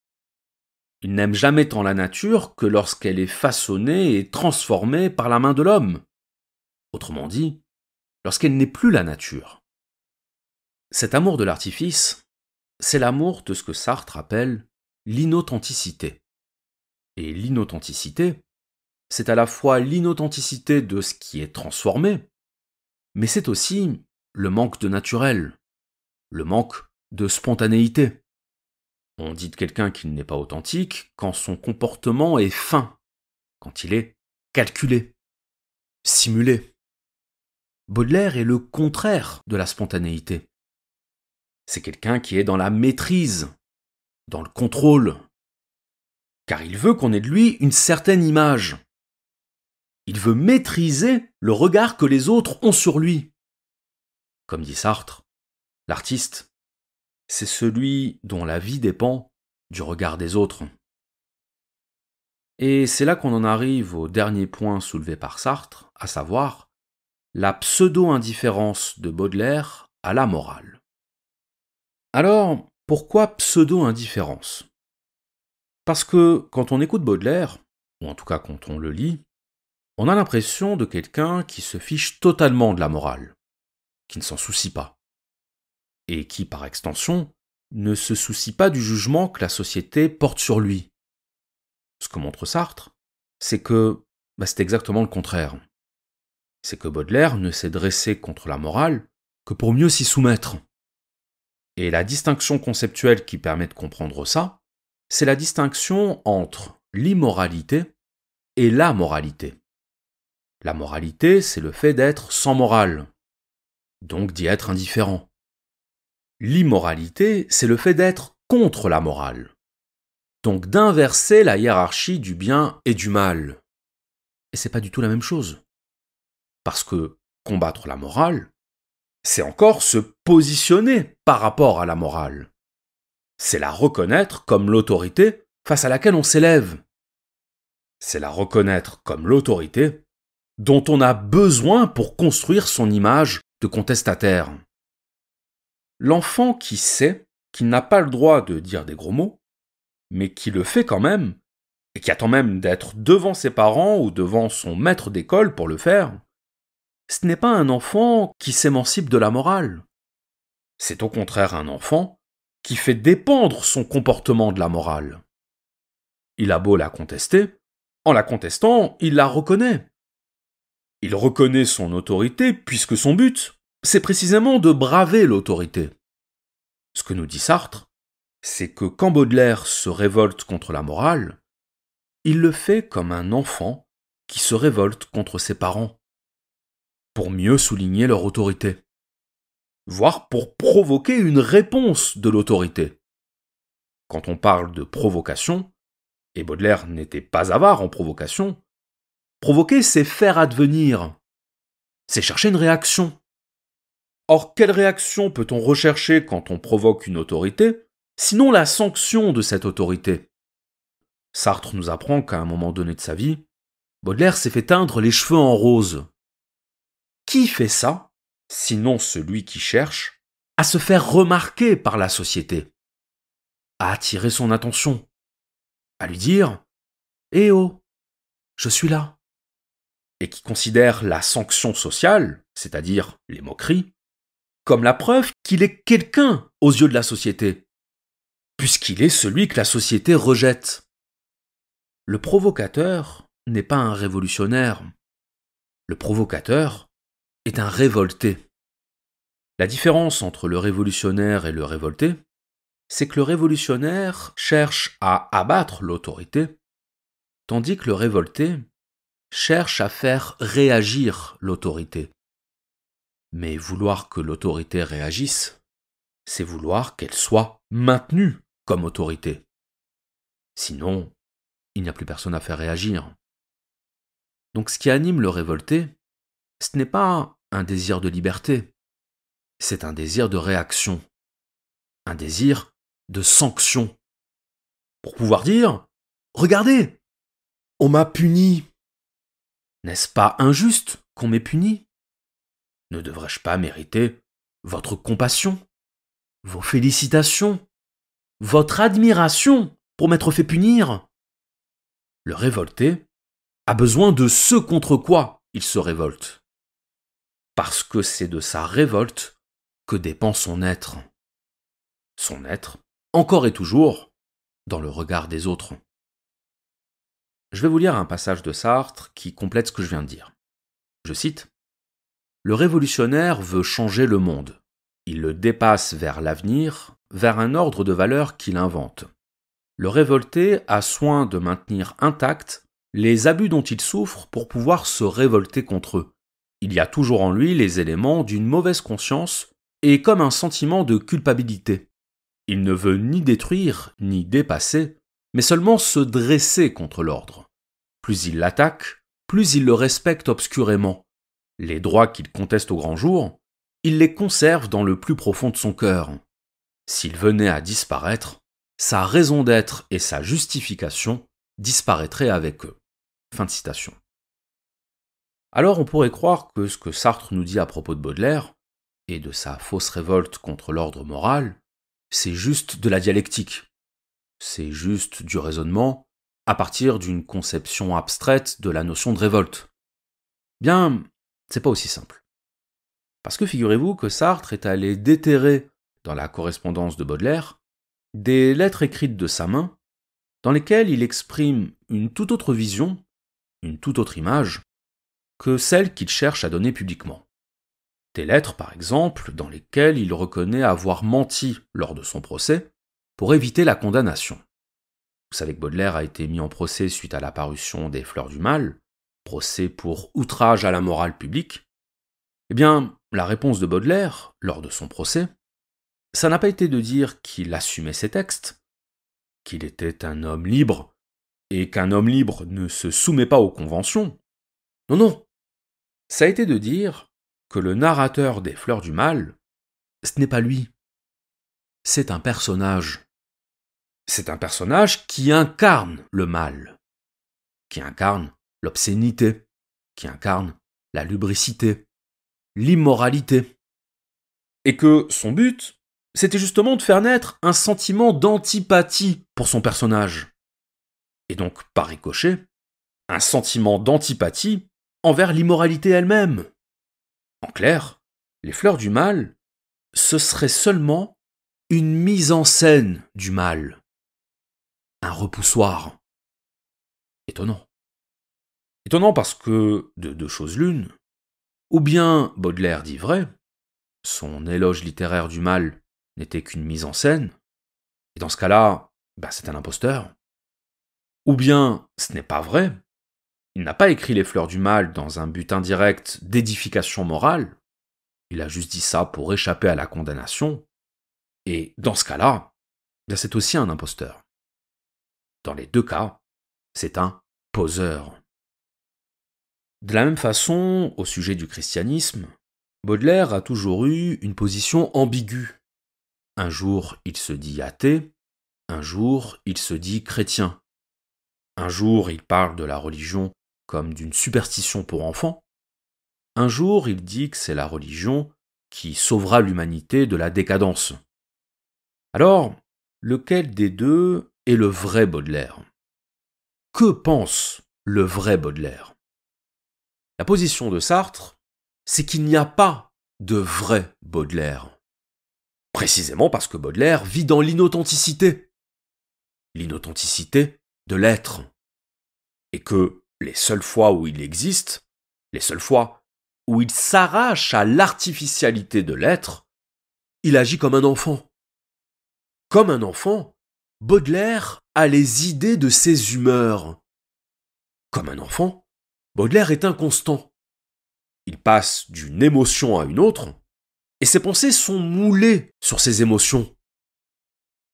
Il n'aime jamais tant la nature que lorsqu'elle est façonnée et transformée par la main de l'homme. Autrement dit, lorsqu'elle n'est plus la nature. Cet amour de l'artifice, c'est l'amour de ce que Sartre appelle l'inauthenticité. Et l'inauthenticité, c'est à la fois l'inauthenticité de ce qui est transformé, mais c'est aussi le manque de naturel, le manque de spontanéité. On dit de quelqu'un qu'il n'est pas authentique quand son comportement est fin, quand il est calculé, simulé. Baudelaire est le contraire de la spontanéité. C'est quelqu'un qui est dans la maîtrise, dans le contrôle, car il veut qu'on ait de lui une certaine image. Il veut maîtriser le regard que les autres ont sur lui. Comme dit Sartre, l'artiste, c'est celui dont la vie dépend du regard des autres. Et c'est là qu'on en arrive au dernier point soulevé par Sartre, à savoir la pseudo-indifférence de Baudelaire à la morale. Alors, pourquoi pseudo-indifférence ? Parce que quand on écoute Baudelaire, ou en tout cas quand on le lit, on a l'impression de quelqu'un qui se fiche totalement de la morale, qui ne s'en soucie pas, et qui, par extension, ne se soucie pas du jugement que la société porte sur lui. Ce que montre Sartre, c'est que c'est exactement le contraire. C'est que Baudelaire ne s'est dressé contre la morale que pour mieux s'y soumettre. Et la distinction conceptuelle qui permet de comprendre ça, c'est la distinction entre l'immoralité et la moralité. La moralité, c'est le fait d'être sans morale, donc d'y être indifférent. L'immoralité, c'est le fait d'être contre la morale. Donc d'inverser la hiérarchie du bien et du mal. Et c'est pas du tout la même chose. Parce que combattre la morale, c'est encore se positionner par rapport à la morale. C'est la reconnaître comme l'autorité face à laquelle on s'élève. C'est la reconnaître comme l'autorité dont on a besoin pour construire son image de contestataire. L'enfant qui sait qu'il n'a pas le droit de dire des gros mots, mais qui le fait quand même, et qui attend même d'être devant ses parents ou devant son maître d'école pour le faire, ce n'est pas un enfant qui s'émancipe de la morale. C'est au contraire un enfant qui fait dépendre son comportement de la morale. Il a beau la contester, en la contestant, il la reconnaît. Il reconnaît son autorité puisque son but, c'est précisément de braver l'autorité. Ce que nous dit Sartre, c'est que quand Baudelaire se révolte contre la morale, il le fait comme un enfant qui se révolte contre ses parents, pour mieux souligner leur autorité, voire pour provoquer une réponse de l'autorité. Quand on parle de provocation, et Baudelaire n'était pas avare en provocation, provoquer c'est faire advenir, c'est chercher une réaction. Or, quelle réaction peut-on rechercher quand on provoque une autorité, sinon la sanction de cette autorité? Sartre nous apprend qu'à un moment donné de sa vie, Baudelaire s'est fait teindre les cheveux en rose. Qui fait ça, sinon celui qui cherche à se faire remarquer par la société, à attirer son attention, à lui dire « Eh oh, je suis là », et qui considère la sanction sociale, c'est-à-dire les moqueries, comme la preuve qu'il est quelqu'un aux yeux de la société, puisqu'il est celui que la société rejette. Le provocateur n'est pas un révolutionnaire. Le provocateur est un révolté. La différence entre le révolutionnaire et le révolté, c'est que le révolutionnaire cherche à abattre l'autorité, tandis que le révolté cherche à faire réagir l'autorité. Mais vouloir que l'autorité réagisse, c'est vouloir qu'elle soit maintenue comme autorité. Sinon, il n'y a plus personne à faire réagir. Donc ce qui anime le révolté, ce n'est pas un désir de liberté, c'est un désir de réaction, un désir de sanction. Pour pouvoir dire « Regardez, on m'a puni. N'est-ce pas injuste qu'on m'ait puni? Ne devrais-je pas mériter votre compassion, vos félicitations, votre admiration pour m'être fait punir ?» Le révolté a besoin de ce contre quoi il se révolte. Parce que c'est de sa révolte que dépend son être. Son être, encore et toujours, dans le regard des autres. Je vais vous lire un passage de Sartre qui complète ce que je viens de dire. Je cite : « Le révolutionnaire veut changer le monde. Il le dépasse vers l'avenir, vers un ordre de valeurs qu'il invente. Le révolté a soin de maintenir intacts les abus dont il souffre pour pouvoir se révolter contre eux. Il y a toujours en lui les éléments d'une mauvaise conscience et comme un sentiment de culpabilité. Il ne veut ni détruire, ni dépasser, mais seulement se dresser contre l'ordre. Plus il l'attaque, plus il le respecte obscurément. Les droits qu'il conteste au grand jour, il les conserve dans le plus profond de son cœur. S'il venait à disparaître, sa raison d'être et sa justification disparaîtraient avec eux. » Fin de citation. Alors on pourrait croire que ce que Sartre nous dit à propos de Baudelaire, et de sa fausse révolte contre l'ordre moral, c'est juste de la dialectique. C'est juste du raisonnement à partir d'une conception abstraite de la notion de révolte. Bien, c'est pas aussi simple. Parce que figurez-vous que Sartre est allé déterrer dans la correspondance de Baudelaire des lettres écrites de sa main dans lesquelles il exprime une toute autre vision, une toute autre image, que celle qu'il cherche à donner publiquement. Des lettres, par exemple, dans lesquelles il reconnaît avoir menti lors de son procès pour éviter la condamnation. Vous savez que Baudelaire a été mis en procès suite à la parution des Fleurs du Mal, procès pour outrage à la morale publique. Eh bien, la réponse de Baudelaire, lors de son procès, ça n'a pas été de dire qu'il assumait ses textes, qu'il était un homme libre, et qu'un homme libre ne se soumet pas aux conventions. Non, non. Ça a été de dire que le narrateur des Fleurs du Mal, ce n'est pas lui. C'est un personnage. C'est un personnage qui incarne le mal, qui incarne l'obscénité, qui incarne la lubricité, l'immoralité. Et que son but, c'était justement de faire naître un sentiment d'antipathie pour son personnage. Et donc, par ricochet, un sentiment d'antipathie envers l'immoralité elle-même. En clair, les Fleurs du Mal, ce serait seulement une mise en scène du mal. Un repoussoir. Étonnant. Étonnant parce que, de deux choses l'une, ou bien Baudelaire dit vrai, son éloge littéraire du mal n'était qu'une mise en scène, et dans ce cas-là, c'est un imposteur. Ou bien ce n'est pas vrai, il n'a pas écrit les Fleurs du Mal dans un but indirect d'édification morale, il a juste dit ça pour échapper à la condamnation, et dans ce cas-là, c'est aussi un imposteur. Dans les deux cas, c'est un poseur. De la même façon, au sujet du christianisme, Baudelaire a toujours eu une position ambiguë. Un jour, il se dit athée, un jour, il se dit chrétien. Un jour, il parle de la religion comme d'une superstition pour enfants. Un jour, il dit que c'est la religion qui sauvera l'humanité de la décadence. Alors, lequel des deux est le vrai Baudelaire ? Que pense le vrai Baudelaire ? La position de Sartre, c'est qu'il n'y a pas de vrai Baudelaire. Précisément parce que Baudelaire vit dans l'inauthenticité. L'inauthenticité de l'être. Et que les seules fois où il existe, les seules fois où il s'arrache à l'artificialité de l'être, il agit comme un enfant. Comme un enfant, Baudelaire a les idées de ses humeurs. Comme un enfant, Baudelaire est inconstant. Il passe d'une émotion à une autre, et ses pensées sont moulées sur ces émotions.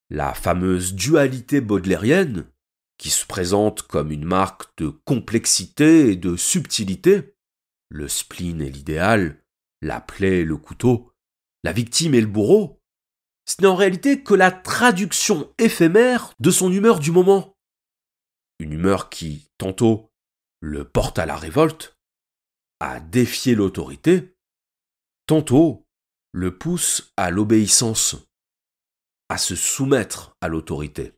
La fameuse dualité baudelairienne, qui se présente comme une marque de complexité et de subtilité, le spleen et l'idéal, la plaie et le couteau, la victime et le bourreau, ce n'est en réalité que la traduction éphémère de son humeur du moment. Une humeur qui, tantôt, le porte à la révolte, à défier l'autorité, tantôt le pousse à l'obéissance, à se soumettre à l'autorité.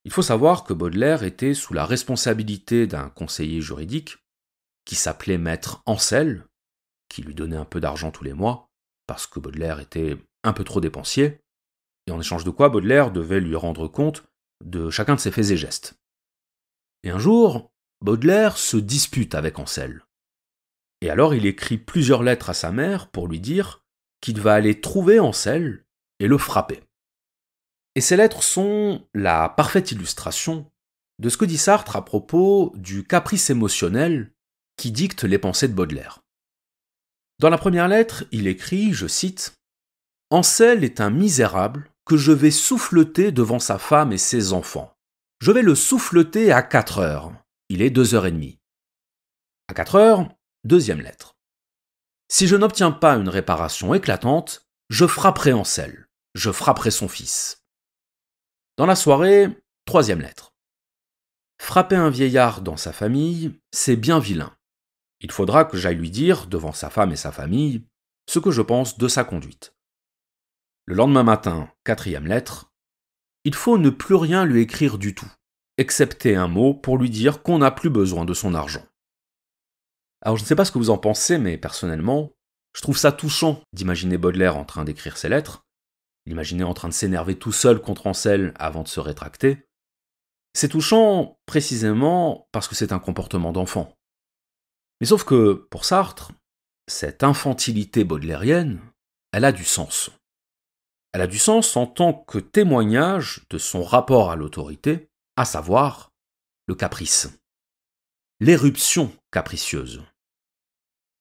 Il faut savoir que Baudelaire était sous la responsabilité d'un conseiller juridique qui s'appelait Maître Ancel, qui lui donnait un peu d'argent tous les mois, parce que Baudelaire était un peu trop dépensier, et en échange de quoi Baudelaire devait lui rendre compte de chacun de ses faits et gestes. Et un jour, Baudelaire se dispute avec Ancel. Et alors il écrit plusieurs lettres à sa mère pour lui dire qu'il va aller trouver Ancel et le frapper. Et ces lettres sont la parfaite illustration de ce que dit Sartre à propos du caprice émotionnel qui dicte les pensées de Baudelaire. Dans la première lettre, il écrit, je cite, « Ancel est un misérable que je vais souffleter devant sa femme et ses enfants. Je vais le souffleter à 4 heures. Il est 2h30. À 4 heures, deuxième lettre. Si je n'obtiens pas une réparation éclatante, je frapperai Ancel. Je frapperai son fils. Dans la soirée, troisième lettre. Frapper un vieillard dans sa famille, c'est bien vilain. Il faudra que j'aille lui dire, devant sa femme et sa famille, ce que je pense de sa conduite. Le lendemain matin, quatrième lettre. Il faut ne plus rien lui écrire du tout, excepté un mot pour lui dire qu'on n'a plus besoin de son argent. Alors je ne sais pas ce que vous en pensez, mais personnellement, je trouve ça touchant d'imaginer Baudelaire en train d'écrire ses lettres, l'imaginer en train de s'énerver tout seul contre Ancel avant de se rétracter. C'est touchant précisément parce que c'est un comportement d'enfant. Mais sauf que, pour Sartre, cette infantilité baudelairienne, elle a du sens. Elle a du sens en tant que témoignage de son rapport à l'autorité, à savoir le caprice. L'éruption capricieuse.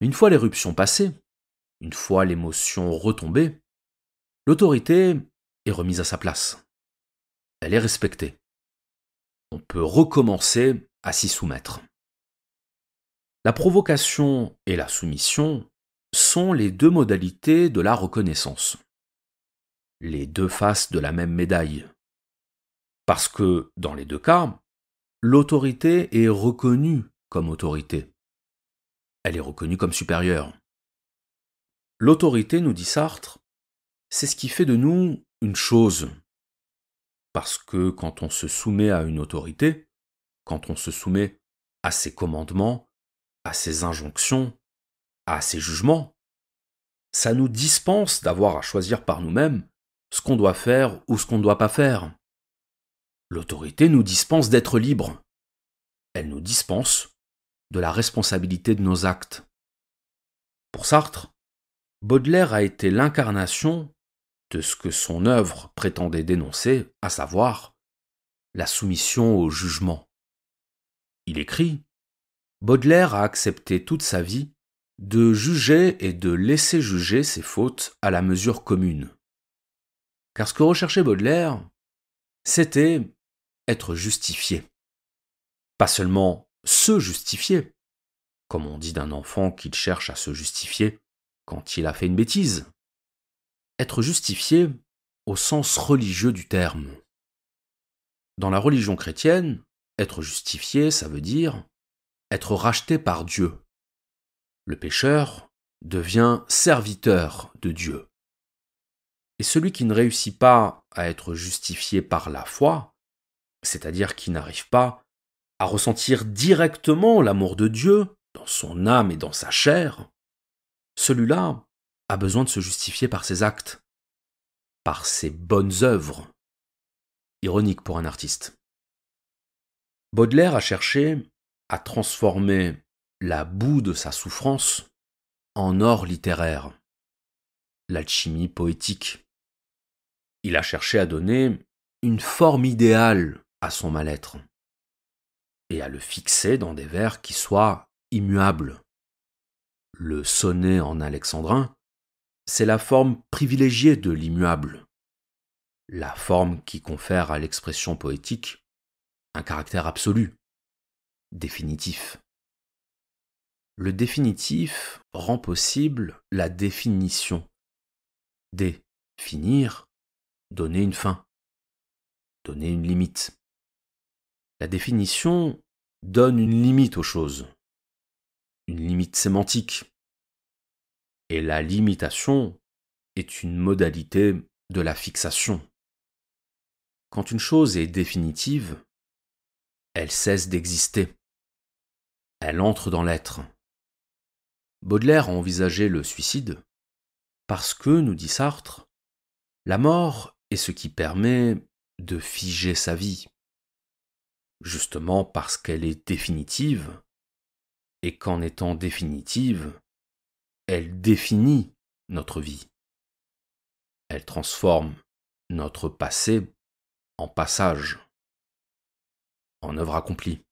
Une fois l'éruption passée, une fois l'émotion retombée, L'autorité est remise à sa place. Elle est respectée. On peut recommencer à s'y soumettre. La provocation et la soumission sont les deux modalités de la reconnaissance. Les deux faces de la même médaille. Parce que, dans les deux cas, l'autorité est reconnue comme autorité. Elle est reconnue comme supérieure. L'autorité, nous dit Sartre, c'est ce qui fait de nous une chose. Parce que quand on se soumet à une autorité, quand on se soumet à ses commandements, à ses injonctions, à ses jugements, ça nous dispense d'avoir à choisir par nous-mêmes ce qu'on doit faire ou ce qu'on ne doit pas faire. L'autorité nous dispense d'être libres. Elle nous dispense de la responsabilité de nos actes. Pour Sartre, Baudelaire a été l'incarnation de ce que son œuvre prétendait dénoncer, à savoir la soumission au jugement. Il écrit « Baudelaire a accepté toute sa vie de juger et de laisser juger ses fautes à la mesure commune. » Car ce que recherchait Baudelaire, c'était être justifié. Pas seulement se justifier, comme on dit d'un enfant qu'il cherche à se justifier quand il a fait une bêtise. Être justifié au sens religieux du terme. Dans la religion chrétienne, être justifié, ça veut dire être racheté par Dieu. Le pécheur devient serviteur de Dieu. Et celui qui ne réussit pas à être justifié par la foi, c'est-à-dire qui n'arrive pas à ressentir directement l'amour de Dieu dans son âme et dans sa chair, celui-là a besoin de se justifier par ses actes, par ses bonnes œuvres. Ironique pour un artiste. Baudelaire a cherché à transformer la boue de sa souffrance en or littéraire, l'alchimie poétique. Il a cherché à donner une forme idéale à son mal-être et à le fixer dans des vers qui soient immuables. Le sonnet en alexandrin, c'est la forme privilégiée de l'immuable, la forme qui confère à l'expression poétique un caractère absolu, définitif. Le définitif rend possible la définition. Définir, donner une fin, donner une limite. La définition donne une limite aux choses, une limite sémantique. Et la limitation est une modalité de la fixation. Quand une chose est définitive, elle cesse d'exister. Elle entre dans l'être. Baudelaire a envisagé le suicide parce que, nous dit Sartre, la mort est ce qui permet de figer sa vie, justement parce qu'elle est définitive, et qu'en étant définitive, elle définit notre vie. Elle transforme notre passé en passage, en œuvre accomplie.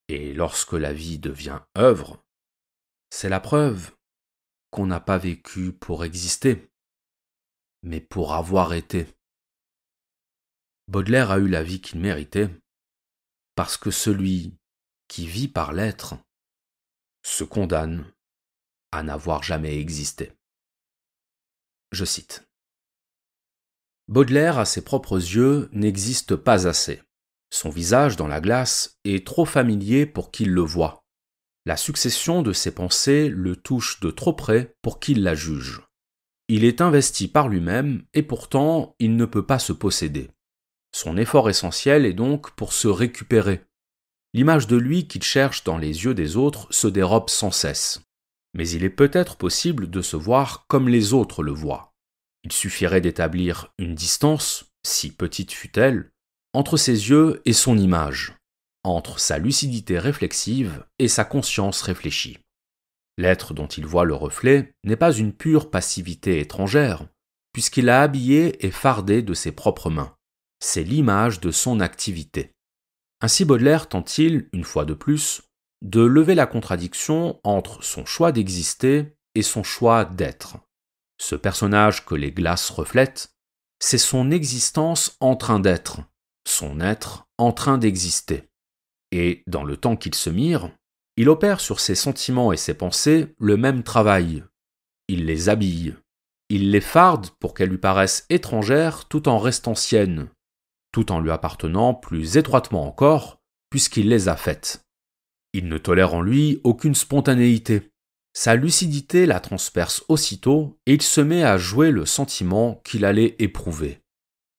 Et lorsque la vie devient œuvre, c'est la preuve qu'on n'a pas vécu pour exister, mais pour avoir été. Baudelaire a eu la vie qu'il méritait, parce que celui qui vit par l'être se condamne à n'avoir jamais existé. Je cite. Baudelaire, à ses propres yeux, n'existe pas assez. Son visage dans la glace est trop familier pour qu'il le voie. La succession de ses pensées le touche de trop près pour qu'il la juge. Il est investi par lui-même et pourtant il ne peut pas se posséder. Son effort essentiel est donc pour se récupérer. L'image de lui qu'il cherche dans les yeux des autres se dérobe sans cesse. Mais il est peut-être possible de se voir comme les autres le voient. Il suffirait d'établir une distance, si petite fût-elle, entre ses yeux et son image, entre sa lucidité réflexive et sa conscience réfléchie. L'être dont il voit le reflet n'est pas une pure passivité étrangère, puisqu'il l'a habillé et fardé de ses propres mains. C'est l'image de son activité. Ainsi Baudelaire tente-t-il, une fois de plus, de lever la contradiction entre son choix d'exister et son choix d'être. Ce personnage que les glaces reflètent, c'est son existence en train d'être, son être en train d'exister. Et dans le temps qu'il se mire, il opère sur ses sentiments et ses pensées le même travail. Il les habille, il les farde pour qu'elles lui paraissent étrangères tout en restant siennes, tout en lui appartenant plus étroitement encore, puisqu'il les a faites. Il ne tolère en lui aucune spontanéité. Sa lucidité la transperce aussitôt et il se met à jouer le sentiment qu'il allait éprouver.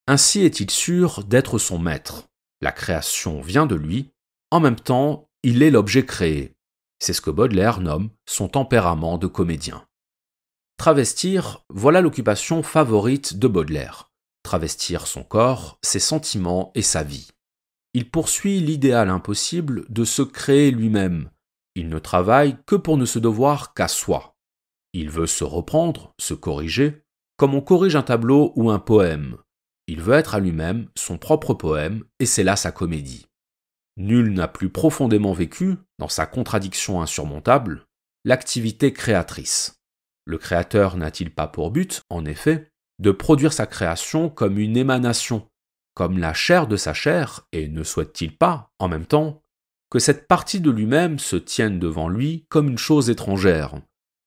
Ainsi est-il sûr d'être son maître. La création vient de lui, en même temps, il est l'objet créé. C'est ce que Baudelaire nomme son tempérament de comédien. Travestir, voilà l'occupation favorite de Baudelaire. Travestir son corps, ses sentiments et sa vie. Il poursuit l'idéal impossible de se créer lui-même. Il ne travaille que pour ne se devoir qu'à soi. Il veut se reprendre, se corriger, comme on corrige un tableau ou un poème. Il veut être à lui-même son propre poème, et c'est là sa comédie. Nul n'a plus profondément vécu, dans sa contradiction insurmontable, l'activité créatrice. Le créateur n'a-t-il pas pour but, en effet, de produire sa création comme une émanation, comme la chair de sa chair, et ne souhaite-t-il pas, en même temps, que cette partie de lui-même se tienne devant lui comme une chose étrangère?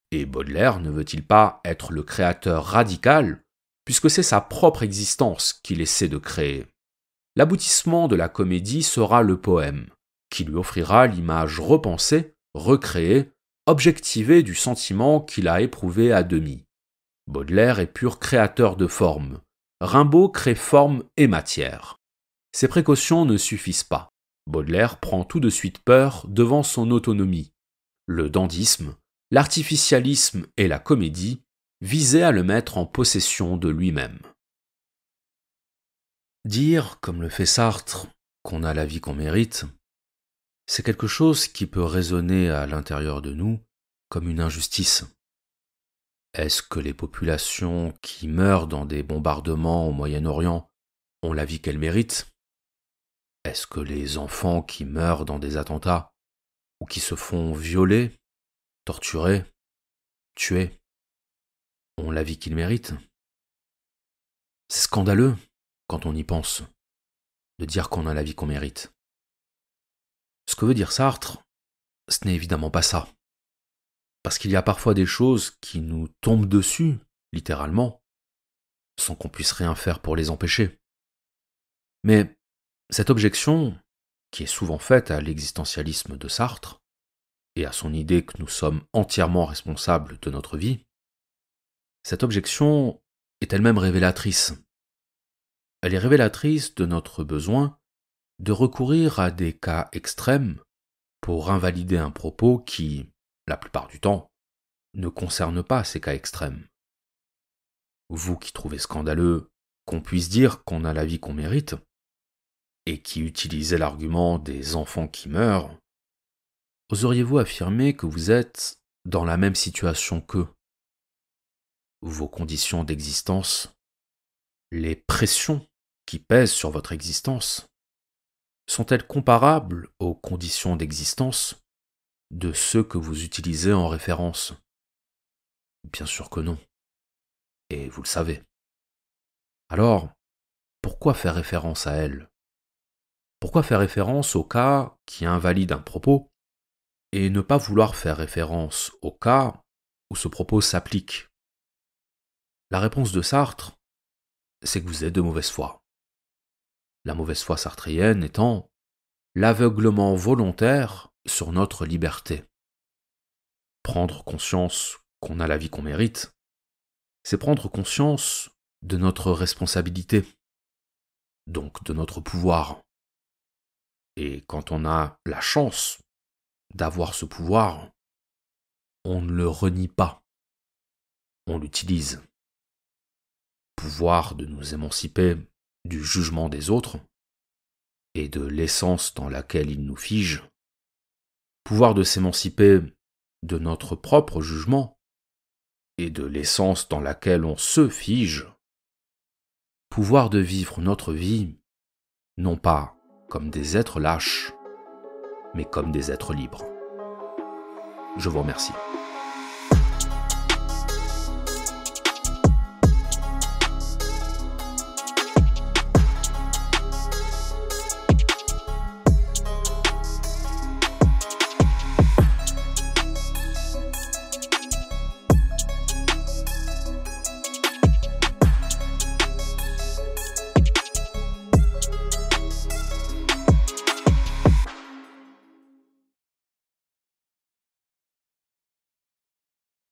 Et Baudelaire ne veut-il pas être le créateur radical, puisque c'est sa propre existence qu'il essaie de créer? L'aboutissement de la comédie sera le poème, qui lui offrira l'image repensée, recréée, objectivée du sentiment qu'il a éprouvé à demi. Baudelaire est pur créateur de forme. Rimbaud crée forme et matière. Ces précautions ne suffisent pas. Baudelaire prend tout de suite peur devant son autonomie. Le dandysme, l'artificialisme et la comédie visaient à le mettre en possession de lui-même. Dire, comme le fait Sartre, qu'on a la vie qu'on mérite, c'est quelque chose qui peut résonner à l'intérieur de nous comme une injustice. Est-ce que les populations qui meurent dans des bombardements au Moyen-Orient ont la vie qu'elles méritent? Est-ce que les enfants qui meurent dans des attentats ou qui se font violer, torturer, tuer, ont la vie qu'ils méritent? C'est scandaleux quand on y pense, de dire qu'on a la vie qu'on mérite. Ce que veut dire Sartre, ce n'est évidemment pas ça. Parce qu'il y a parfois des choses qui nous tombent dessus, littéralement, sans qu'on puisse rien faire pour les empêcher. Mais cette objection, qui est souvent faite à l'existentialisme de Sartre, et à son idée que nous sommes entièrement responsables de notre vie, cette objection est elle-même révélatrice. Elle est révélatrice de notre besoin de recourir à des cas extrêmes pour invalider un propos qui, la plupart du temps, ne concerne pas ces cas extrêmes. Vous qui trouvez scandaleux qu'on puisse dire qu'on a la vie qu'on mérite, et qui utilisez l'argument des enfants qui meurent, oseriez-vous affirmer que vous êtes dans la même situation qu'eux? Vos conditions d'existence, les pressions qui pèsent sur votre existence, sont-elles comparables aux conditions d'existence de ceux que vous utilisez en référence? Bien sûr que non. Et vous le savez. Alors, pourquoi faire référence à elles? Pourquoi faire référence au cas qui invalide un propos et ne pas vouloir faire référence au cas où ce propos s'applique? La réponse de Sartre, c'est que vous êtes de mauvaise foi. La mauvaise foi sartrienne étant l'aveuglement volontaire sur notre liberté. Prendre conscience qu'on a la vie qu'on mérite, c'est prendre conscience de notre responsabilité, donc de notre pouvoir. Et quand on a la chance d'avoir ce pouvoir, on ne le renie pas, on l'utilise. Pouvoir de nous émanciper du jugement des autres et de l'essence dans laquelle ils nous figent, pouvoir de s'émanciper de notre propre jugement et de l'essence dans laquelle on se fige, pouvoir de vivre notre vie, non pas comme des êtres lâches, mais comme des êtres libres. Je vous remercie.